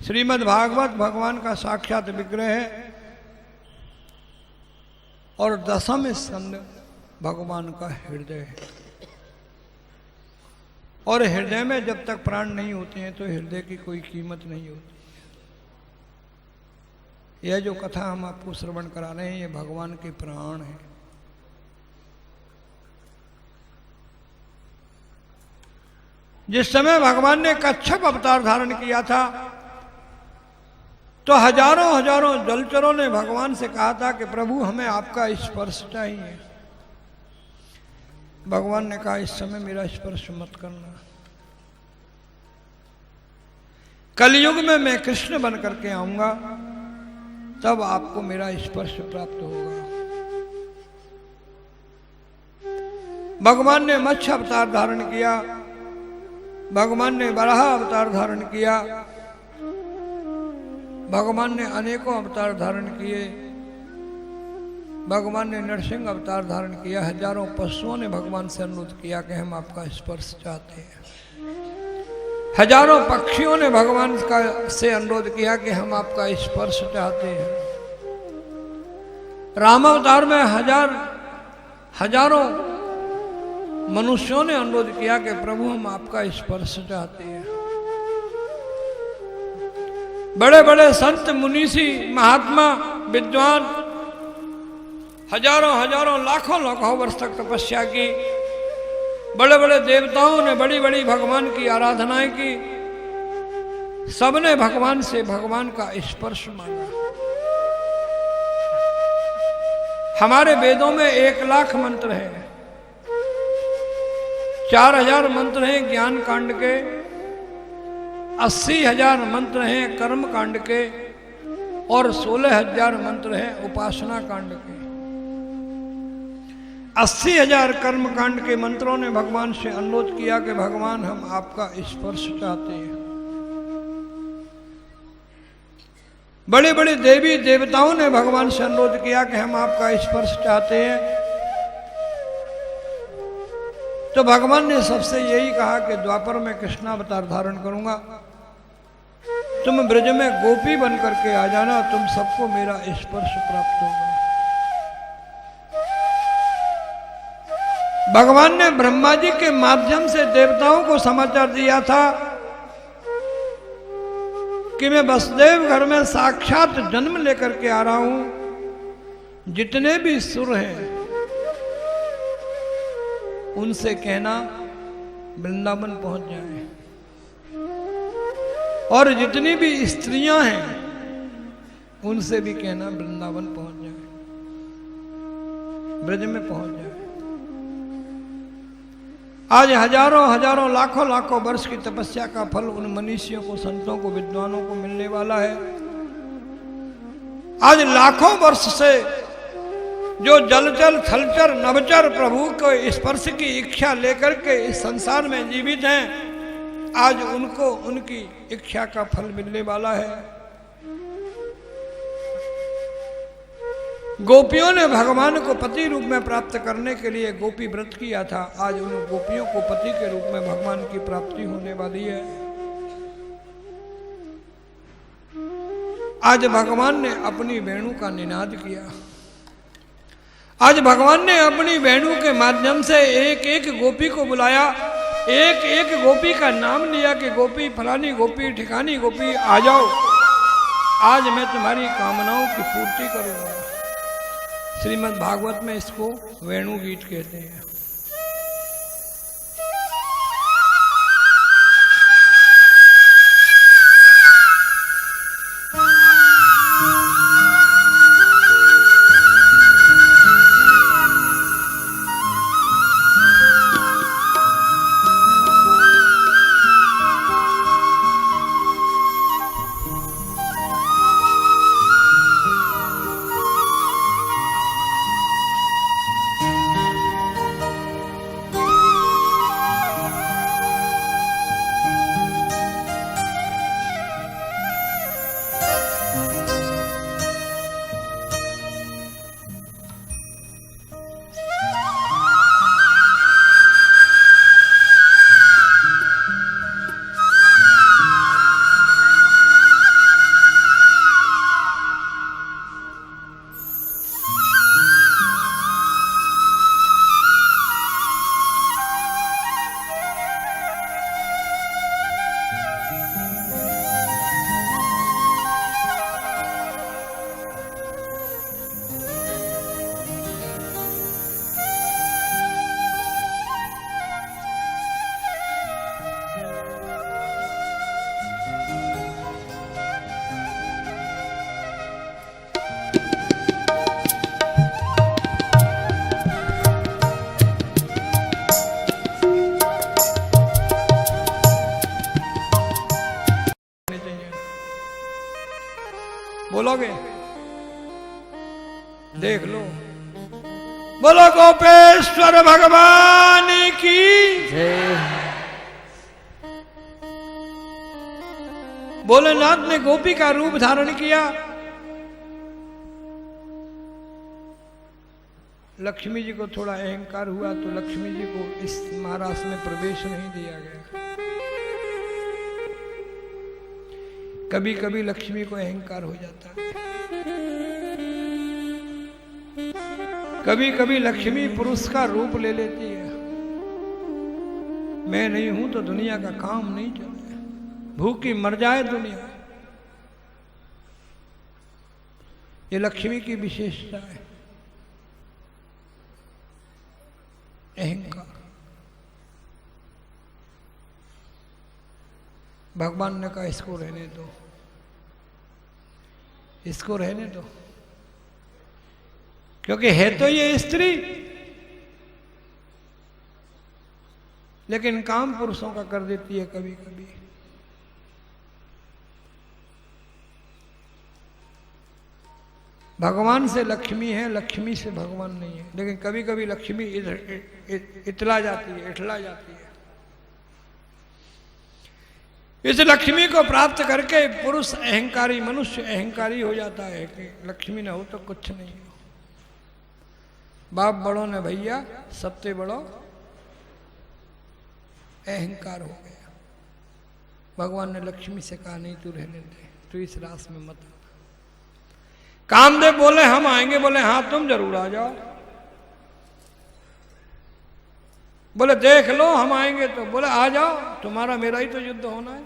श्रीमद् भागवत भगवान का साक्षात विग्रह है और 10वां स्कंद भगवान का हृदय है। और हृदय में जब तक प्राण नहीं होते हैं तो हृदय की कोई कीमत नहीं होती। यह जो कथा हम आपको श्रवण करा रहे हैं ये भगवान के प्राण हैं। जिस समय भगवान ने कच्छप अवतार धारण किया था तो हजारों हजारों जलचरों ने भगवान से कहा था कि प्रभु हमें आपका स्पर्श चाहिए। भगवान ने कहा इस समय मेरा स्पर्श मत करना, कलयुग में मैं कृष्ण बन करके आऊंगा तब आपको मेरा स्पर्श प्राप्त होगा। भगवान ने मत्स्य अवतार धारण किया, भगवान ने वराह अवतार धारण किया, भगवान ने अनेकों अवतार धारण किए, भगवान ने नरसिंह अवतार धारण किया। हजारों पशुओं ने भगवान से अनुरोध किया कि हम आपका स्पर्श चाहते हैं। हजारों पक्षियों ने भगवान का से अनुरोध किया कि हम आपका स्पर्श चाहते हैं। राम अवतार में हजारों मनुष्यों ने अनुरोध किया कि प्रभु हम आपका स्पर्श चाहते हैं। बड़े बड़े संत मुनीषी महात्मा विद्वान हजारों लाखों वर्ष तक तपस्या की। बड़े बड़े देवताओं ने बड़ी बड़ी भगवान की आराधनाएं की। सबने भगवान से भगवान का स्पर्श मांगा। हमारे वेदों में 1,00,000 मंत्र हैं, 4,000 मंत्र हैं ज्ञान कांड के, 80,000 मंत्र हैं कर्म कांड के और 16,000 मंत्र हैं उपासना कांड के। 80,000 कर्म कांड के मंत्रों ने भगवान से अनुरोध किया कि भगवान हम आपका स्पर्श चाहते हैं। बड़े बड़े देवी देवताओं ने भगवान से अनुरोध किया कि हम आपका स्पर्श चाहते हैं। तो भगवान ने सबसे यही कहा कि द्वापर में कृष्ण अवतार धारण करूंगा, तुम ब्रज में गोपी बन करके आ जाना, तुम सबको मेरा स्पर्श प्राप्त होगा। भगवान ने ब्रह्मा जी के माध्यम से देवताओं को समाचार दिया था कि मैं वसुदेव घर में साक्षात जन्म लेकर के आ रहा हूं। जितने भी सुर हैं उनसे कहना वृंदावन पहुंच जाए, और जितनी भी स्त्रियां हैं उनसे भी कहना वृंदावन पहुंच जाए, ब्रज में पहुंच जाए। आज हजारों लाखों वर्ष की तपस्या का फल उन मनीषियों को, संतों को, विद्वानों को मिलने वाला है। आज लाखों वर्ष से जो जलचर थलचर नभचर प्रभु को स्पर्श की इच्छा लेकर के इस संसार में जीवित हैं, आज उनको उनकी इच्छा का फल मिलने वाला है। गोपियों ने भगवान को पति रूप में प्राप्त करने के लिए गोपी व्रत किया था। आज उन गोपियों को पति के रूप में भगवान की प्राप्ति होने वाली है। आज भगवान ने अपनी वेणु का निनाद किया। आज भगवान ने अपनी वेणु के माध्यम से एक एक गोपी को बुलाया, एक एक गोपी का नाम लिया कि गोपी फलानी गोपी ठिकानी गोपी आ जाओ, आज मैं तुम्हारी कामनाओं की पूर्ति करूंगा। श्रीमद् भागवत में इसको वेणु गीत कहते हैं। बोलोगे? देख लो, बोलो गोपेश्वर भगवान की जय। भोलेनाथ ने गोपी का रूप धारण किया। लक्ष्मी जी को थोड़ा अहंकार हुआ तो लक्ष्मी जी को इस महाराज में प्रवेश नहीं दिया गया। कभी कभी लक्ष्मी को अहंकार हो जाता है। कभी कभी लक्ष्मी पुरुष का रूप ले लेती है। मैं नहीं हूं तो दुनिया का काम नहीं चले, भूखी मर जाए दुनिया। ये लक्ष्मी की विशेषता है, अहंकार। भगवान ने कहा इसको रहने दो, इसको रहने दो, क्योंकि है तो ये स्त्री, लेकिन काम पुरुषों का कर देती है कभी कभी। भगवान से लक्ष्मी है, लक्ष्मी से भगवान नहीं है, लेकिन कभी कभी लक्ष्मी इतला जाती है, इठला जाती है। इस लक्ष्मी को प्राप्त करके पुरुष अहंकारी, मनुष्य अहंकारी हो जाता है कि लक्ष्मी न हो तो कुछ नहीं हो। बाप बड़ो ने भैया सबसे बड़ो अहंकार हो गया। भगवान ने लक्ष्मी से कहा नहीं तू रहने दे, तू इस रास में मत। कामदेव बोले हम आएंगे, बोले हाँ तुम जरूर आ जाओ। बोले देख लो हम आएंगे तो, बोले आ जाओ, तुम्हारा मेरा ही तो युद्ध होना है।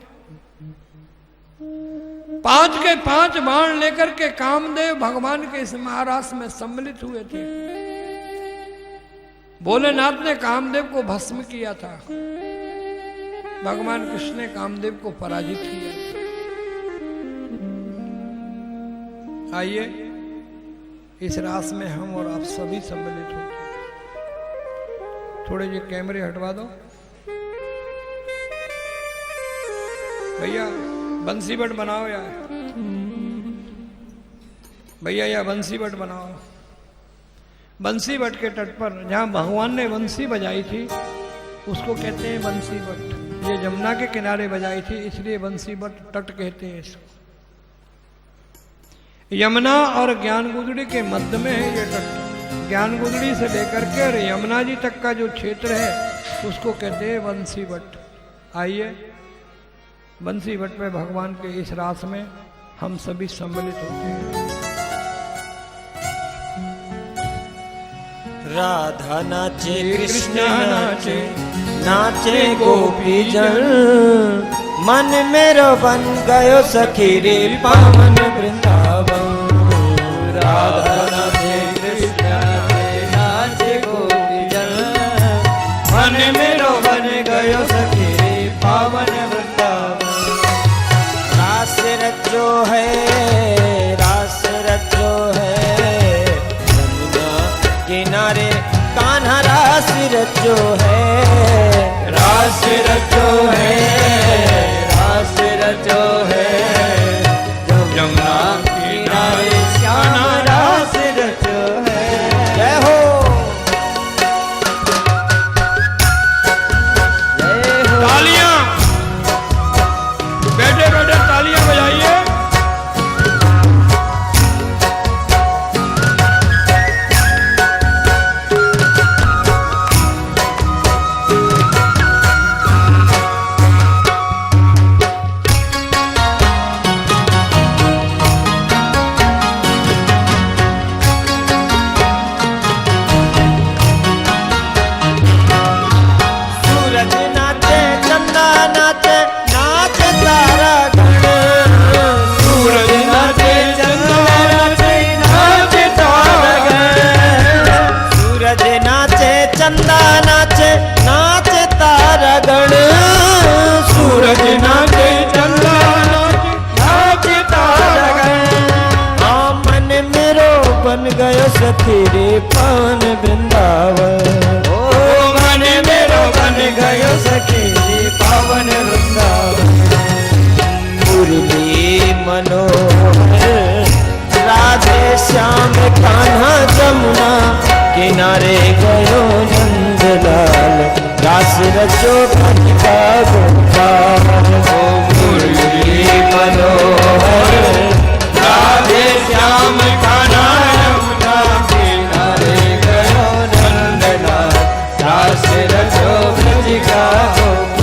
5 के 5 बाण लेकर के कामदेव भगवान के इस महारास में सम्मिलित हुए थे। भोलेनाथ ने कामदेव को भस्म किया था, भगवान कृष्ण ने कामदेव को पराजित किया। आइए इस रास में हम और आप सभी सम्मिलित होते हैं। थोड़े ये कैमरे हटवा दो भैया, बंसी बट बनाओ यार भैया, या बंसी बट बनाओ। बंसी बट के तट पर जहां भगवान ने बंसी बजाई थी उसको कहते हैं बंसी बट। ये जमुना के किनारे बजाई थी इसलिए बंसी बट तट कहते हैं इसको। यमुना और ज्ञान गुदड़ी के मध्य में है ये तट। ज्ञान गुदड़ी से लेकर के और यमुना जी तक का जो क्षेत्र है उसको कहते हैं बंसी बट। आइए बंसी बट में भगवान के इस रास में हम सभी सम्मिलित होते हैं। राधा नाचे कृष्ण नाचे, नाचे गोपी जन, मन मेरो बन गयो सखी रे पावन वृंदावन। राधा नाचे कृष्ण नाचे, नाचे गोपी जन, मन मेरो बन गयो सखी रे पावन वृंदावन। रास रचो है, रास रचो है, किनारे कान्हा रास रचो है, रास रचो है, रास रचो है, जमुना किनारे कान्हा रास रचो है। जय हो, जय हो। तालियां, बैठे बैठे तालियां बजाइए। सखी रे पावन वृंदावन। ओ मन मेरो बन गयो सखी रे पावन वृंदावन। मुरली मनोहर राधे श्याम कान्हा जमुना किनारे रचो ब्रज का गोपाल। ओ मुरली मनोहर राधे श्याम कान्हा यमुना किनारे गयो नंदलाल, रास रचो ब्रज का गोपाल।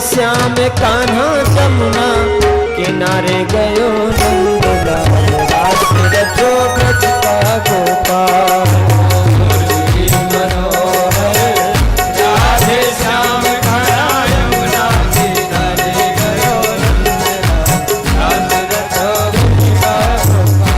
श्याम कान्हा जमुना किनारे गयो नंदलाल, रास रचो ब्रज का गोपाल। मुरली मनोहर राधे श्याम कान्हा यमुना किनारे गयो नंदलाल, रास रचो ब्रज का गोपाल।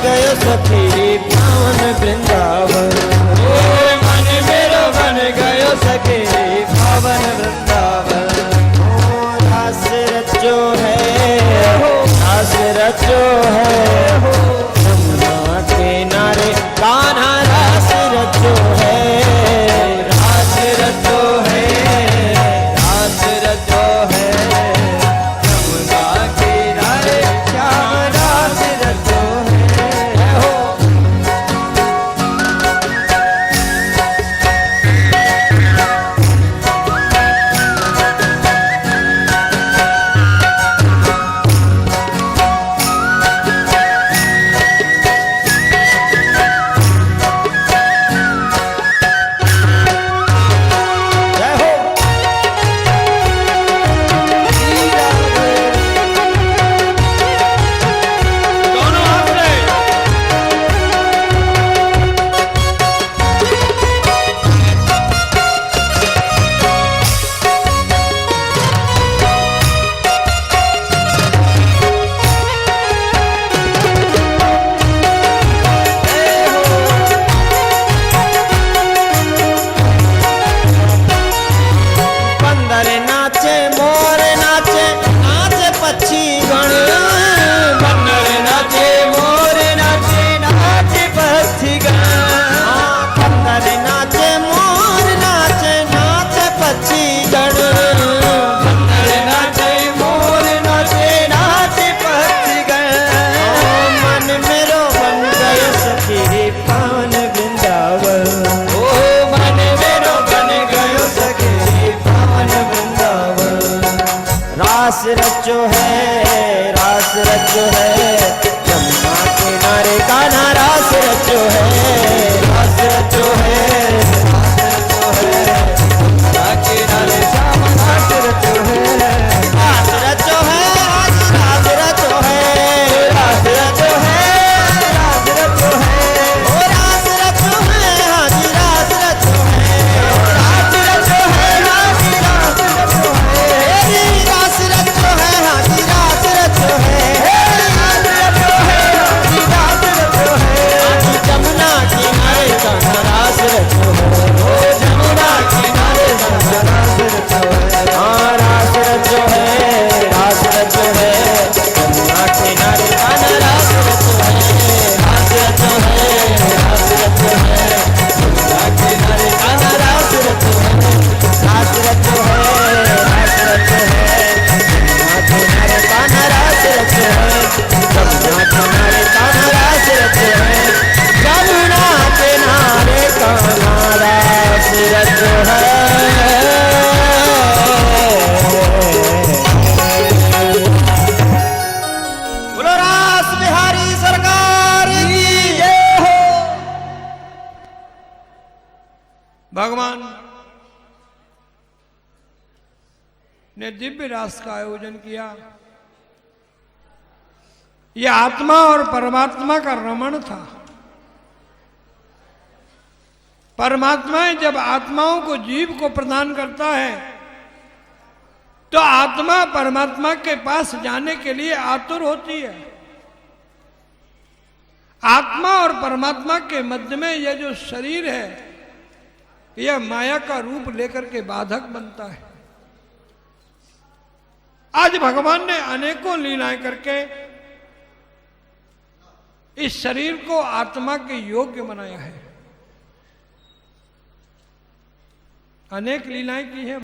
जय हो सखी पावन भगवान ने दिव्य रास का आयोजन किया। यह आत्मा और परमात्मा का रमण था। परमात्मा जब आत्माओं को जीव को प्रदान करता है तो आत्मा परमात्मा के पास जाने के लिए आतुर होती है। आत्मा और परमात्मा के मध्य में यह जो शरीर है यह माया का रूप लेकर के बाधक बनता है। आज भगवान ने अनेकों लीलाएं करके इस शरीर को आत्मा के योग्य बनाया है। अनेक लीलाएं की हैं।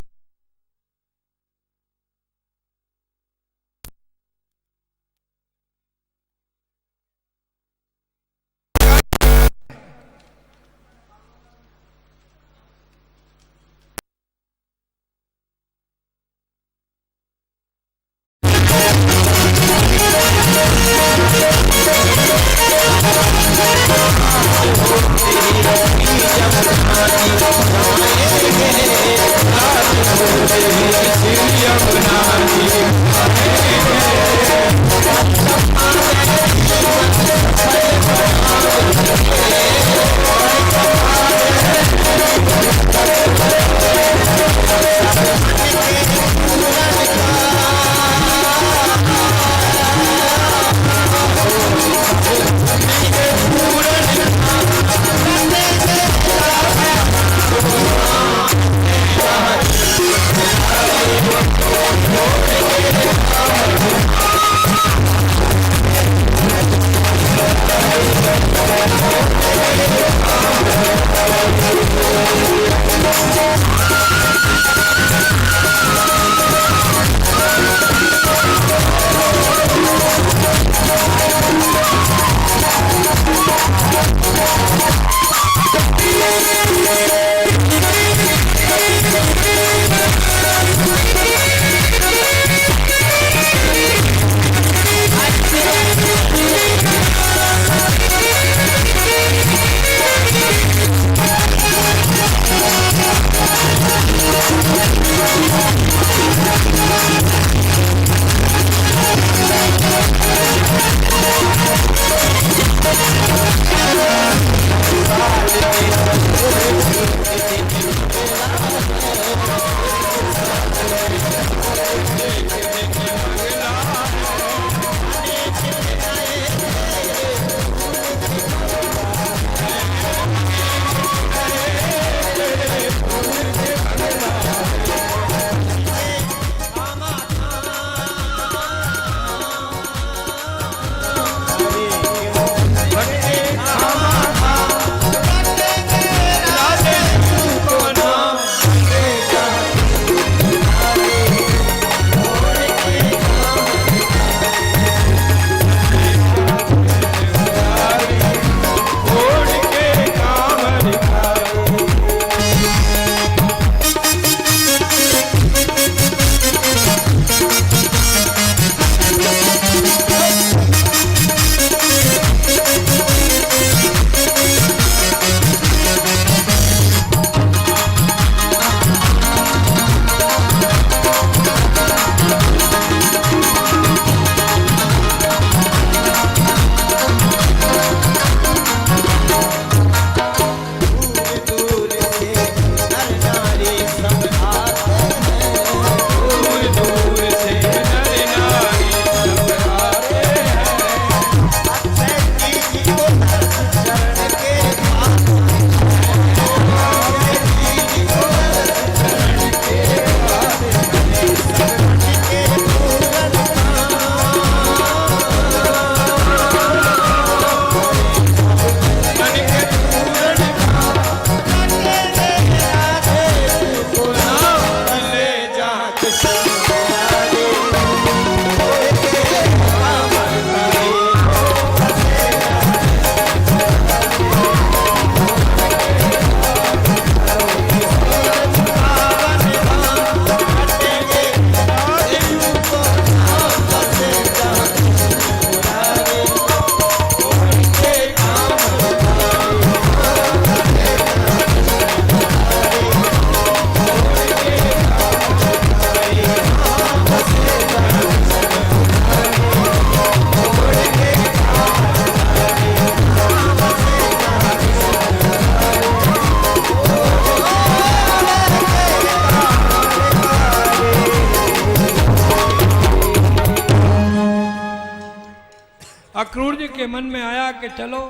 के मन में आया कि चलो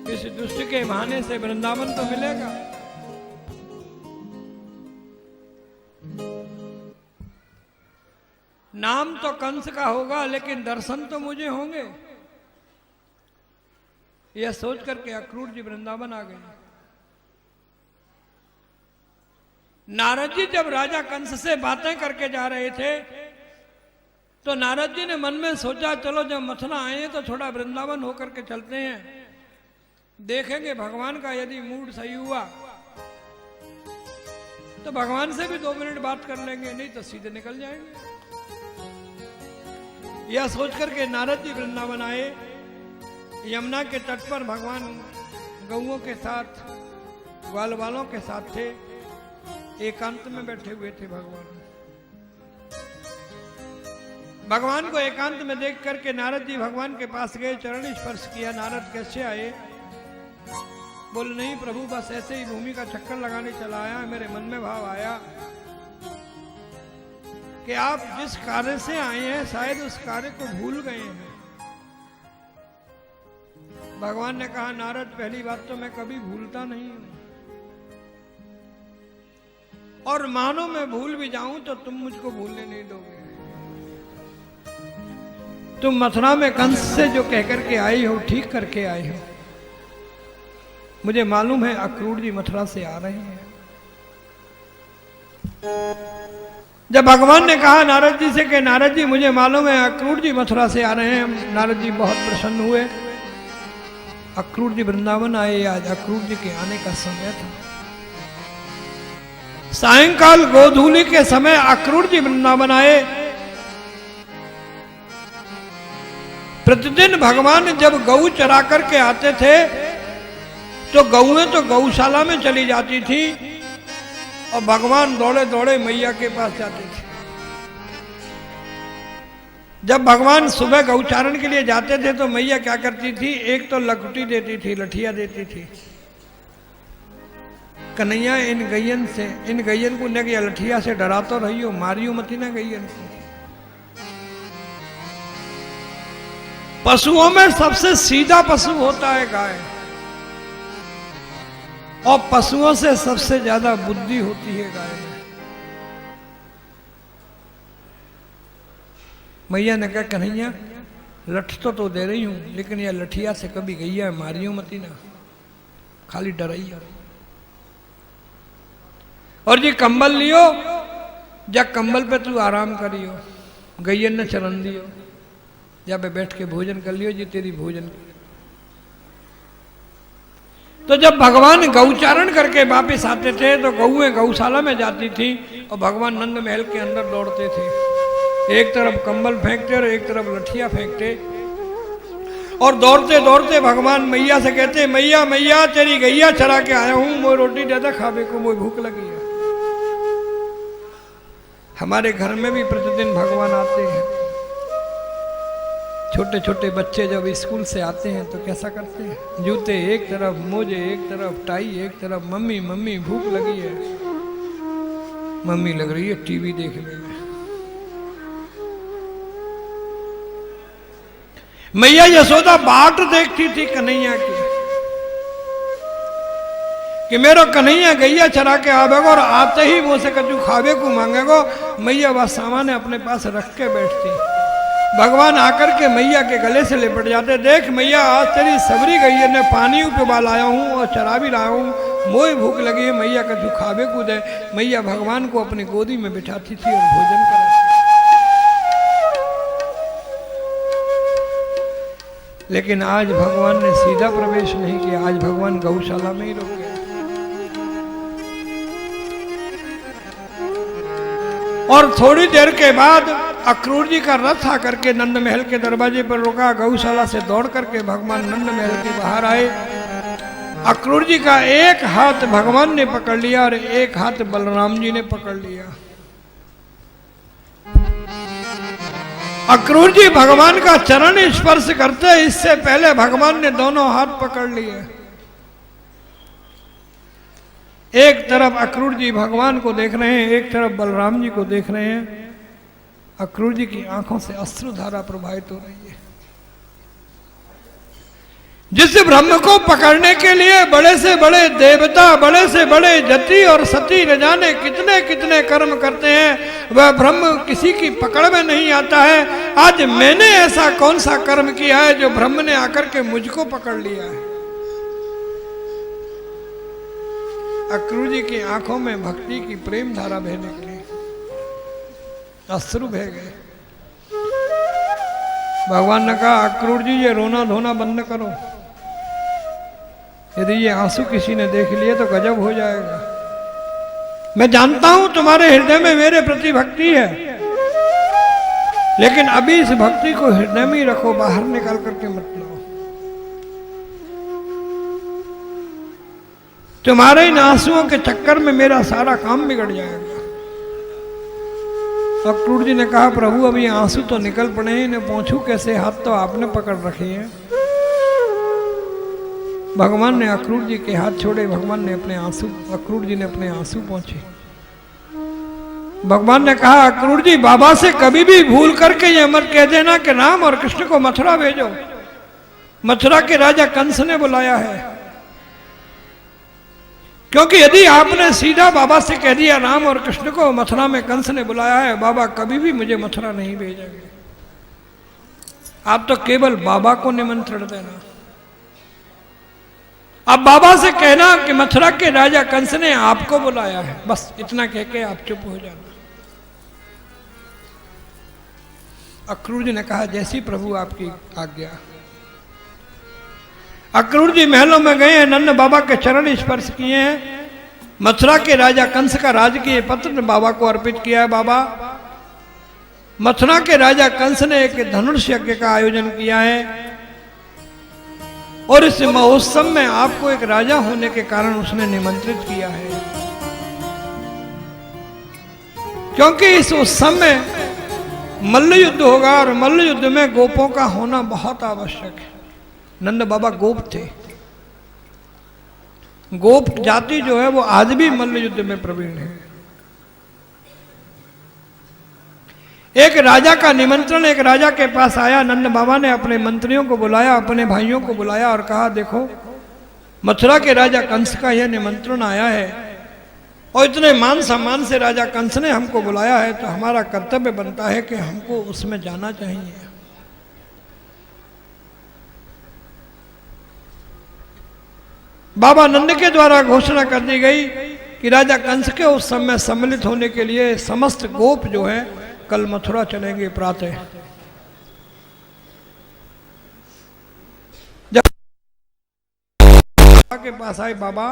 इस दुष्ट के बहाने से वृंदावन तो मिलेगा। नाम तो कंस का होगा लेकिन दर्शन तो मुझे होंगे। यह सोच करके अक्रूर जी वृंदावन आ गए। नारद जी जब राजा कंस से बातें करके जा रहे थे तो नारद जी ने मन में सोचा चलो जब मथुरा आए हैं तो थोड़ा वृंदावन होकर के चलते हैं, देखेंगे भगवान का यदि मूड सही हुआ तो भगवान से भी 2 मिनट बात कर लेंगे, नहीं तो सीधे निकल जाएंगे। यह सोच करके नारद जी वृंदावन आए। यमुना के तट पर भगवान गौओं के साथ, ग्वाल वालों के साथ थे, एकांत में बैठे हुए थे। भगवान को एकांत में देख करके नारद जी भगवान के पास गए, चरण स्पर्श किया। नारद कैसे आए? बोल नहीं प्रभु, बस ऐसे ही भूमि का चक्कर लगाने चला आया। मेरे मन में भाव आया कि आप जिस कार्य से आए हैं शायद उस कार्य को भूल गए हैं। भगवान ने कहा नारद, पहली बात तो मैं कभी भूलता नहीं हूं, और मानो मैं भूल भी जाऊं तो तुम मुझको भूलने नहीं दोगे। तुम मथुरा में कंस से जो कहकर के आई हो ठीक करके आई हो। मुझे मालूम है अक्रूर जी मथुरा से आ रहे हैं। जब भगवान ने कहा नारद जी से कि नारद जी मुझे मालूम है अक्रूर जी मथुरा से आ रहे हैं, नारद जी बहुत प्रसन्न हुए। अक्रूर जी वृंदावन आए। आज अक्रूर जी के आने का समय था। सायंकाल गोधूली के समय अक्रूर जी वृंदावन आए। प्रतिदिन भगवान जब गऊ चरा करके आते थे तो गऊएं तो गौशाला में चली जाती थी और भगवान दौड़े दौड़े मैया के पास जाते थे। जब भगवान सुबह गौचारण के लिए जाते थे तो मैया क्या करती थी? एक तो लकुटी देती थी, लठिया देती थी। कन्हैया इन गैयन को न लठिया से डरा तो रही हो, मारियो मती ना गैयन को। पशुओं में सबसे सीधा पशु होता है गाय, और पशुओं से सबसे ज्यादा बुद्धि होती है गाय में। मैया ने कहा कन्हैया लठ तो दे रही हूं, लेकिन यह लठिया से कभी गैया मारियो मती ना, खाली डराई। और जी कंबल लियो, जा कंबल पे तू आराम करियो, गैयन ने चरण दियो, जा पे बैठ के भोजन कर लियो जी तेरी भोजन। तो जब भगवान गौचारण करके वापिस आते थे तो गौएं गौशाला में जाती थी और भगवान नंद महल के अंदर दौड़ते थे। एक तरफ कंबल फेंकते और एक तरफ लठिया फेंकते, और दौड़ते दौड़ते भगवान मैया से कहते मैया मैया तेरी गैया चरा के आया हूं, मोई रोटी दे दे खावे को, मोई भूख लगी है। हमारे घर में भी प्रतिदिन भगवान आते हैं। छोटे छोटे बच्चे जब स्कूल से आते हैं तो कैसा करते हैं? जूते एक तरफ, मोजे एक तरफ, टाई एक तरफ। मम्मी मम्मी भूख लगी है, मम्मी लग रही है टीवी देखने में। मैया यशोदा बाट देखती थी कन्हैया की कि मेरो कन्हैया गैया चरा के आवेगा और आते ही मुझसे कचू खावे को मांगेगा। मैया वह सामान अपने पास रख के बैठती। भगवान आकर के मैया के गले से लिपट जाते, देख मैया आज तेरी सबरी गैया ने पानी उपवा लाया हूँ और चरा भी लाया हूँ, मोई भूख लगी है, मैया कचू खावे को दे। मैया भगवान को अपनी गोदी में बिठाती थी और भोजन कराती। लेकिन आज भगवान ने सीधा प्रवेश नहीं किया, आज भगवान गौशाला में ही रुक गए। और थोड़ी देर के बाद अक्रूर जी का रथ आकर के नंद महल के दरवाजे पर रुका। गौशाला से दौड़ करके भगवान नंद महल के बाहर आए। अक्रूर जी का एक हाथ भगवान ने पकड़ लिया और एक हाथ बलराम जी ने पकड़ लिया। अक्रूर जी भगवान का चरण स्पर्श करते इससे पहले भगवान ने दोनों हाथ पकड़ लिए। एक तरफ अक्रूर जी भगवान को देख रहे हैं, एक तरफ बलराम जी को देख रहे हैं। अक्रूर जी की आंखों से अश्रुधारा प्रवाहित हो रही है। जिस ब्रह्म को पकड़ने के लिए बड़े से बड़े देवता, बड़े से बड़े जति और सती न जाने कितने कितने कर्म करते हैं, वह ब्रह्म किसी की पकड़ में नहीं आता है। आज मैंने ऐसा कौन सा कर्म किया है जो ब्रह्म ने आकर के मुझको पकड़ लिया है। अक्रूर जी की आंखों में भक्ति की प्रेम धारा बहने लगी, अश्रु बह गए। भगवान ने कहा, अक्रूर जी ये रोना धोना बंद करो, यदि ये आंसू किसी ने देख लिए तो गजब हो जाएगा। मैं जानता हूं तुम्हारे हृदय में मेरे प्रति भक्ति है, लेकिन अभी इस भक्ति को हृदय में ही रखो, बाहर निकाल करके मत लो। तुम्हारे इन आंसुओं के चक्कर में मेरा सारा काम बिगड़ जाएगा। अक्रूर जी ने कहा, प्रभु अभी आंसू तो निकल पड़े हैं, इन्हें पहुंचू कैसे, हाथ तो आपने पकड़ रखे हैं। भगवान ने अक्रूर जी के हाथ छोड़े, भगवान ने अपने आंसू, अक्रूर जी ने अपने आंसू पहुंचे। भगवान ने कहा, अक्रूर जी बाबा से कभी भी भूल करके ये मत कह देना कि राम और कृष्ण को मथुरा भेजो, मथुरा के राजा कंस ने बुलाया है। क्योंकि यदि आपने सीधा बाबा से कह दिया राम और कृष्ण को मथुरा में कंस ने बुलाया है, बाबा कभी भी मुझे मथुरा नहीं भेजेंगे। आप तो केवल बाबा को निमंत्रण देना। अब बाबा से कहना कि मथुरा के राजा कंस ने आपको बुलाया है, बस इतना कह के आप चुप हो जाना। अक्रूर जी ने कहा, जैसी प्रभु आपकी आज्ञा। अक्रूर जी महलों में गए हैं, नंद बाबा के चरण स्पर्श किए हैं, मथुरा के राजा कंस का राजकीय पत्र बाबा को अर्पित किया है। बाबा, मथुरा के राजा कंस ने एक धनुष यज्ञ का आयोजन किया है और इस महोत्सव में आपको एक राजा होने के कारण उसने निमंत्रित किया है, क्योंकि इस उत्सव में मल्ल युद्ध होगा और मल्ल युद्ध में गोपों का होना बहुत आवश्यक है। नंद बाबा गोप थे, गोप जाति जो है वो आज भी मल्ल युद्ध में प्रवीण है। एक राजा का निमंत्रण एक राजा के पास आया, नंद बाबा ने अपने मंत्रियों को बुलाया, अपने भाइयों को बुलाया और कहा, देखो मथुरा के राजा कंस का यह निमंत्रण आया है और इतने मान सम्मान से राजा कंस ने हमको बुलाया है, तो हमारा कर्तव्य बनता है कि हमको उसमें जाना चाहिए। बाबा नंद के द्वारा घोषणा कर दी गई कि राजा कंस के उत्सव में सम्मिलित होने के लिए समस्त गोप जो है कल मथुरा चलेंगे प्रातः। जब बाबा के पास आए, बाबा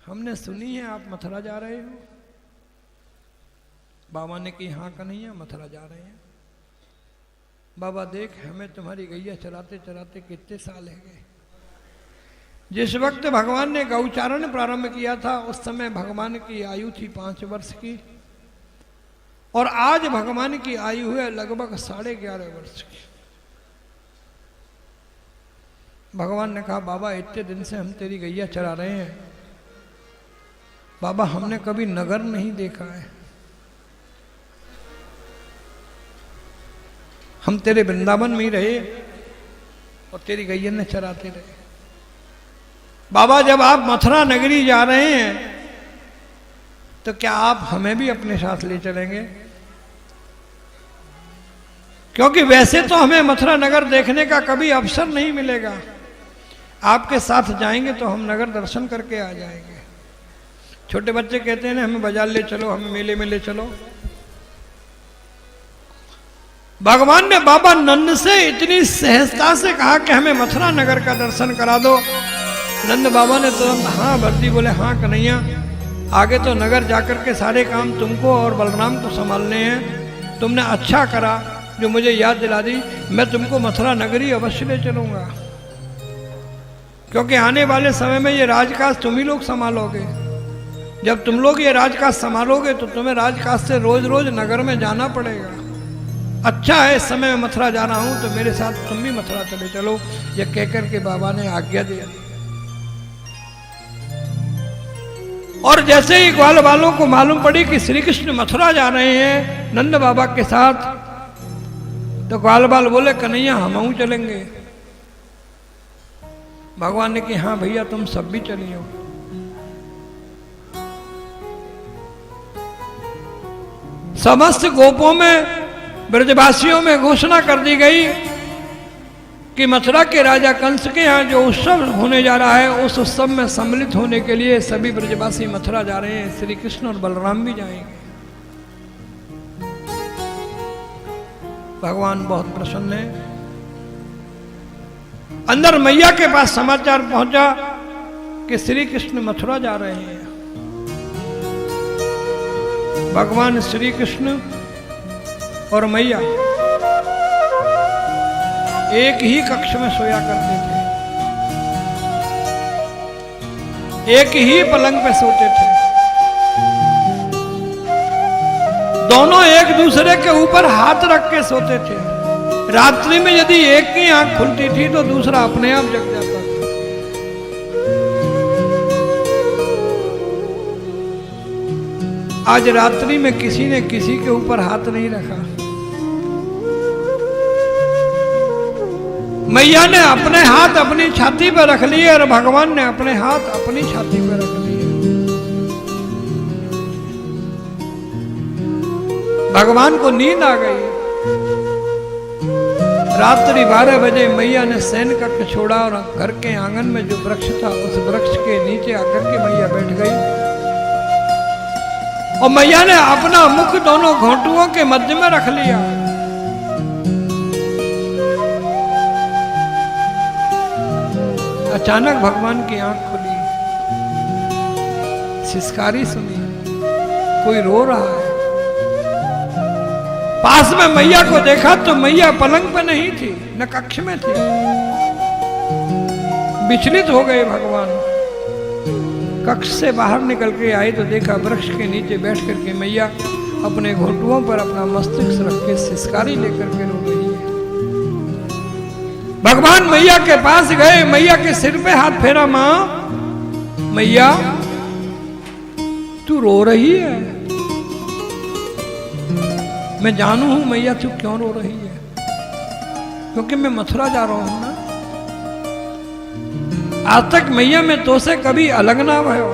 हमने सुनी है आप मथुरा जा रहे हो। बाबा ने कही, हाँ कन्हैया मथुरा जा रहे हैं। बाबा देख, हमें तुम्हारी गैया चराते चराते कितने साल है गए। जिस वक्त भगवान ने गौचारण प्रारंभ किया था उस समय भगवान की आयु थी 5 वर्ष की और आज भगवान की आयु है लगभग 11.5 वर्ष की। भगवान ने कहा, बाबा इतने दिन से हम तेरी गैया चरा रहे हैं, बाबा हमने कभी नगर नहीं देखा है, हम तेरे वृंदावन में ही रहे और तेरी गैया ने चराते रहे। बाबा जब आप मथुरा नगरी जा रहे हैं तो क्या आप हमें भी अपने साथ ले चलेंगे? क्योंकि वैसे तो हमें मथुरा नगर देखने का कभी अवसर नहीं मिलेगा, आपके साथ जाएंगे तो हम नगर दर्शन करके आ जाएंगे। छोटे बच्चे कहते हैं ना, हमें बाजार ले चलो, हमें मेले में ले चलो। भगवान ने बाबा नंद से इतनी सहजता से कहा कि हमें मथुरा नगर का दर्शन करा दो। नंद बाबा ने तुरंत हाँ भर दी, बोले हाँ कन्हैया, आगे तो नगर जाकर के सारे काम तुमको और बलराम को संभालने हैं। तुमने अच्छा करा जो मुझे याद दिला दी, मैं तुमको मथुरा नगरी अवश्य ले चलूंगा, क्योंकि आने वाले समय में ये राजकाज तुम ही लोग संभालोगे। जब तुम लोग ये राजकाज संभालोगे तो तुम्हें राजकाज से रोज रोज नगर में जाना पड़ेगा। अच्छा है इस समय मैं मथुरा जा रहा हूं तो मेरे साथ तुम भी मथुरा चले चलो। ये कहकर के बाबा ने आज्ञा दी। और जैसे ही ग्वाल वालों को मालूम पड़ी कि श्री कृष्ण मथुरा जा रहे हैं नंद बाबा के साथ, तो ग्वाल बाल बोले कन्हैया हम चलेंगे। भगवान ने कि हाँ भैया तुम सब भी चलिए। समस्त गोपों में, ब्रजवासियों में घोषणा कर दी गई कि मथुरा के राजा कंस के यहाँ जो उत्सव होने जा रहा है, उस उत्सव में सम्मिलित होने के लिए सभी ब्रजवासी मथुरा जा रहे हैं। श्री कृष्ण और बलराम भी जाएंगे। भगवान बहुत प्रसन्न है। अंदर मैया के पास समाचार पहुंचा कि श्री कृष्ण मथुरा जा रहे हैं। भगवान श्री कृष्ण और मैया एक ही कक्ष में सोया करते थे, एक ही पलंग पे सोते थे। दोनों एक दूसरे के ऊपर हाथ रख के सोते थे। रात्रि में यदि एक की आंख खुलती थी तो दूसरा अपने आप जग जाता था। आज रात्रि में किसी ने किसी के ऊपर हाथ नहीं रखा। मैया ने अपने हाथ अपनी छाती पर रख लिए और भगवान ने अपने हाथ अपनी छाती पर रख लिए। भगवान को नींद आ गई। रात्रि 12 बजे मैया ने शयन कक्ष छोड़ा और घर के आंगन में जो वृक्ष था, उस वृक्ष के नीचे आकर के मैया बैठ गई और मैया ने अपना मुख दोनों घोंटुओं के मध्य में रख लिया। अचानक भगवान की आंख खुली, सिसकारी सुनी, कोई रो रहा है। पास में मैया को देखा तो मैया पलंग पे नहीं थी, न कक्ष में थी। विचलित हो गए भगवान। कक्ष से बाहर निकल के आए तो देखा वृक्ष के नीचे बैठ करके मैया अपने घोंटुओं पर अपना मस्तिष्क रख के सिसकारी लेकर के रो रही है। भगवान मैया के पास गए, मैया के सिर पे हाथ फेरा। मां, मैया तू रो रही है? मैं जानू हूं मैया तू क्यों रो रही है, क्योंकि मैं मथुरा जा रहा हूं ना। आज तक मैया मैं तो से कभी अलग ना भयो।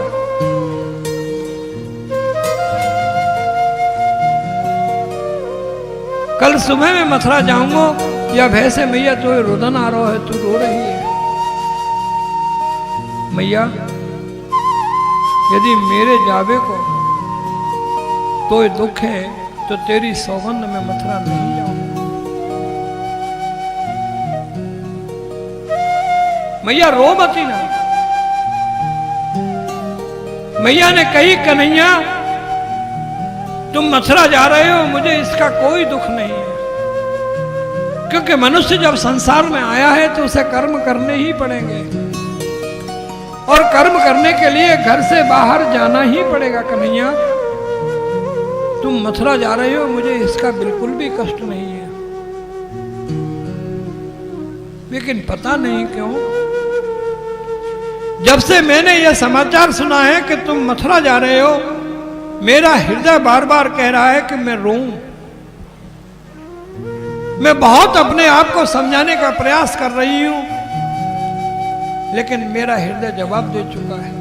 कल सुबह मैं मथुरा जाऊंगा या भय से मैया तो रुदन आ रहा है, तू रो रही है। मैया यदि मेरे जावे को तो दुख है तो तेरी सौगंध में मथुरा नहीं जाऊंगा। मैया रो मती ना। मैया ने कही कन्हैया तुम मथुरा जा रहे हो, मुझे इसका कोई दुख नहीं है, क्योंकि मनुष्य जब संसार में आया है तो उसे कर्म करने ही पड़ेंगे और कर्म करने के लिए घर से बाहर जाना ही पड़ेगा। कन्हैया तुम मथुरा जा रहे हो, मुझे इसका बिल्कुल भी कष्ट नहीं है, लेकिन पता नहीं क्यों जब से मैंने यह समाचार सुना है कि तुम मथुरा जा रहे हो, मेरा हृदय बार बार कह रहा है कि मैं रोऊं। मैं बहुत अपने आप को समझाने का प्रयास कर रही हूं, लेकिन मेरा हृदय जवाब दे चुका है।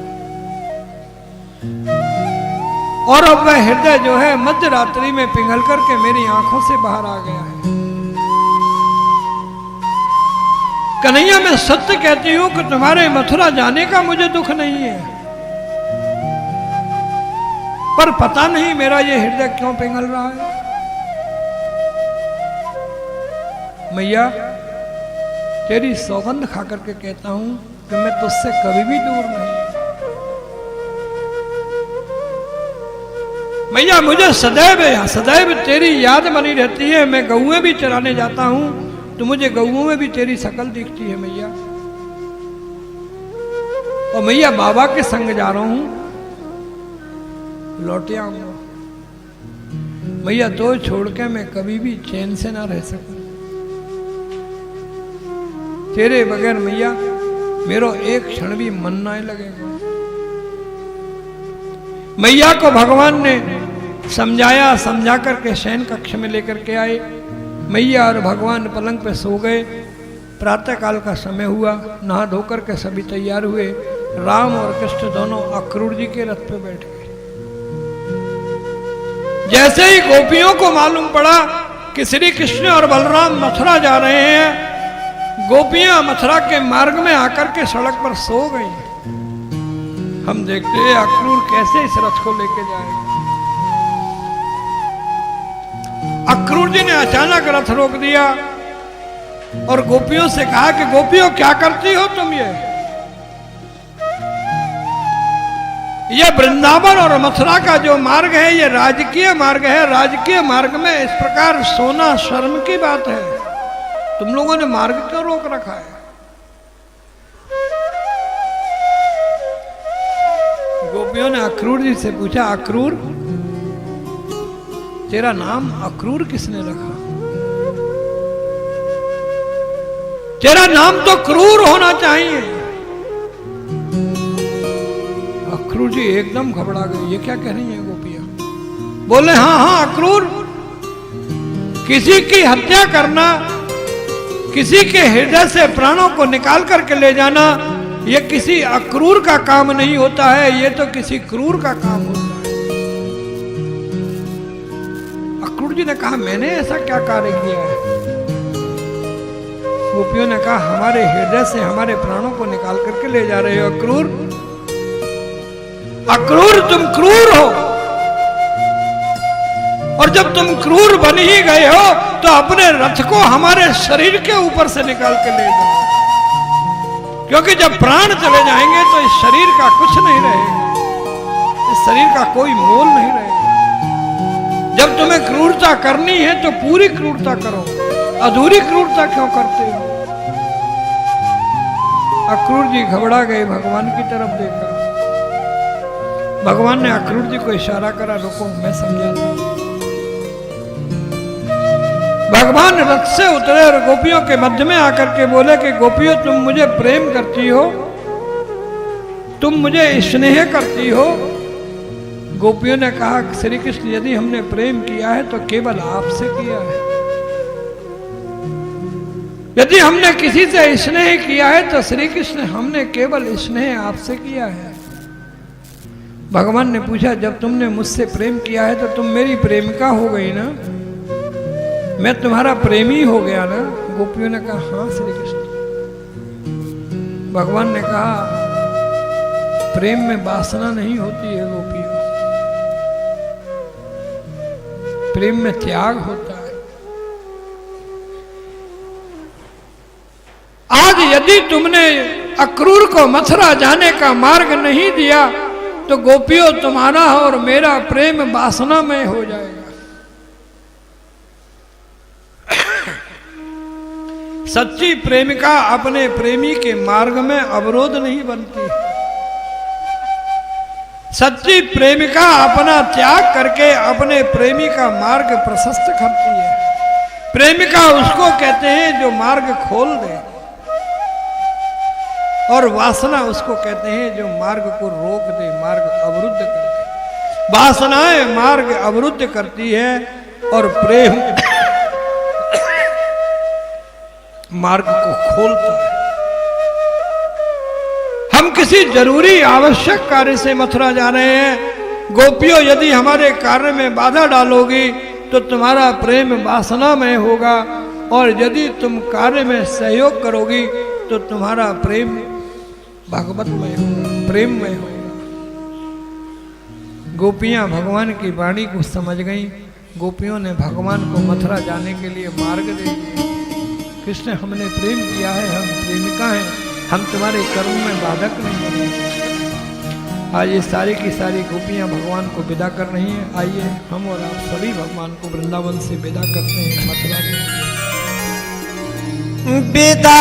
और अब वह हृदय जो है मध्य रात्रि में पिघल करके मेरी आंखों से बाहर आ गया है। कन्हैया मैं सत्य कहती हूं कि तुम्हारे मथुरा जाने का मुझे दुख नहीं है, पर पता नहीं मेरा ये हृदय क्यों पिघल रहा है। मैया तेरी सौगंध खा करके कहता हूं कि मैं तुझसे कभी भी दूर नहीं। मैया मुझे सदैव तेरी याद बनी रहती है। मैं गऊएं भी चराने जाता हूं तो मुझे गऊओं में भी तेरी शकल दिखती है मैया। और मैया बाबा के संग जा रहा हूं, लौटे आऊंगा। मैया तो छोड़ के मैं कभी भी चैन से ना रह सकूं। तेरे बगैर मैया मेरो एक क्षण भी मन ना लगेगा। मैया को भगवान ने समझाया, समझा करके शयन कक्ष में लेकर के आए। मैया और भगवान पलंग पे सो गए। प्रातःकाल का समय हुआ, नहा धोकर के सभी तैयार हुए। राम और कृष्ण दोनों अक्रूर जी के रथ पे बैठ गए। जैसे ही गोपियों को मालूम पड़ा कि श्री कृष्ण और बलराम मथुरा जा रहे हैं, गोपियां मथुरा के मार्ग में आकर के सड़क पर सो गई। हम देखते हैं अक्रूर कैसे इस रथ को लेके जाएगा। अक्रूर जी ने अचानक रथ रोक दिया और गोपियों से कहा कि गोपियों क्या करती हो तुम? ये वृंदावन और मथुरा का जो मार्ग है ये राजकीय मार्ग है। राजकीय मार्ग में इस प्रकार सोना शर्म की बात है। तुम लोगों ने मार्ग क्यों रोक रखा है? गोपियों ने अक्रूर जी से पूछा, अक्रूर तेरा नाम अक्रूर किसने रखा? तेरा नाम तो क्रूर होना चाहिए। अक्रूर जी एकदम घबरा गए, ये क्या कह रही है गोपियां? बोले हाँ हाँ अक्रूर, किसी की हत्या करना, किसी के हृदय से प्राणों को निकाल करके ले जाना, ये किसी अक्रूर का काम नहीं होता है, ये तो किसी क्रूर का काम होता है। अक्रूर जी ने कहा मैंने ऐसा क्या कार्य किया है? गोपियों ने कहा हमारे हृदय से हमारे प्राणों को निकाल करके ले जा रहे हो अक्रूर। अक्रूर तुम क्रूर हो, और जब तुम क्रूर बन ही गए हो तो अपने रथ को हमारे शरीर के ऊपर से निकाल के ले जाओ, क्योंकि जब प्राण चले जाएंगे तो इस शरीर का कुछ नहीं रहेगा, इस शरीर का कोई मोल नहीं रहेगा। जब तुम्हें क्रूरता करनी है तो पूरी क्रूरता करो, अधूरी क्रूरता क्यों करते हो? अक्रूर जी घबरा गए, भगवान की तरफ देखा। भगवान ने अक्रूर जी को इशारा करा, रुको मैं समझाता हूं। भगवान रथ से उतरे और गोपियों के मध्य में आकर के बोले कि गोपियों तुम मुझे प्रेम करती हो, तुम मुझे स्नेह करती हो। गोपियों ने कहा श्री कृष्ण यदि हमने प्रेम किया है तो केवल आपसे किया है, यदि हमने किसी से स्नेह किया है तो श्री कृष्ण हमने केवल स्नेह आपसे किया है। भगवान ने पूछा जब तुमने मुझसे प्रेम किया है तो तुम मेरी प्रेमिका हो गई ना, मैं तुम्हारा प्रेमी हो गया ना? गोपियों ने कहा हाँ श्री कृष्ण। भगवान ने कहा प्रेम में वासना नहीं होती है गोपियों, प्रेम में त्याग होता है। आज यदि तुमने अक्रूर को मथुरा जाने का मार्ग नहीं दिया तो गोपियों तुम्हारा और मेरा प्रेम वासना में हो जाएगा। सच्ची प्रेमिका अपने प्रेमी के मार्ग में अवरोध नहीं बनती। सच्ची प्रेमिका अपना त्याग करके अपने प्रेमी का मार्ग प्रशस्त करती है। प्रेमिका उसको कहते हैं जो मार्ग खोल दे, और वासना उसको कहते हैं जो मार्ग को रोक दे, मार्ग अवरुद्ध कर दे। वासनाएं मार्ग अवरुद्ध करती है और प्रेम मार्ग को खोलता है। हम किसी जरूरी आवश्यक कार्य से मथुरा जा रहे हैं। गोपियों यदि हमारे कार्य में बाधा डालोगी तो तुम्हारा प्रेम वासनामय होगा, और यदि तुम कार्य में सहयोग करोगी तो तुम्हारा प्रेम भागवतमय होगा, प्रेममय होगा। गोपियां भगवान की वाणी को समझ गईं। गोपियों ने भगवान को मथुरा जाने के लिए मार्ग दे दिया। कृष्ण हमने प्रेम किया है, हम प्रेमिका हैं, हम तुम्हारे कर्म में बाधक नहीं बनेंगे। आज ये सारी की सारी गोपियां भगवान को विदा कर रही हैं। आइए हम और आप सभी भगवान को वृंदावन से विदा करते हैं, मथुरा में विदा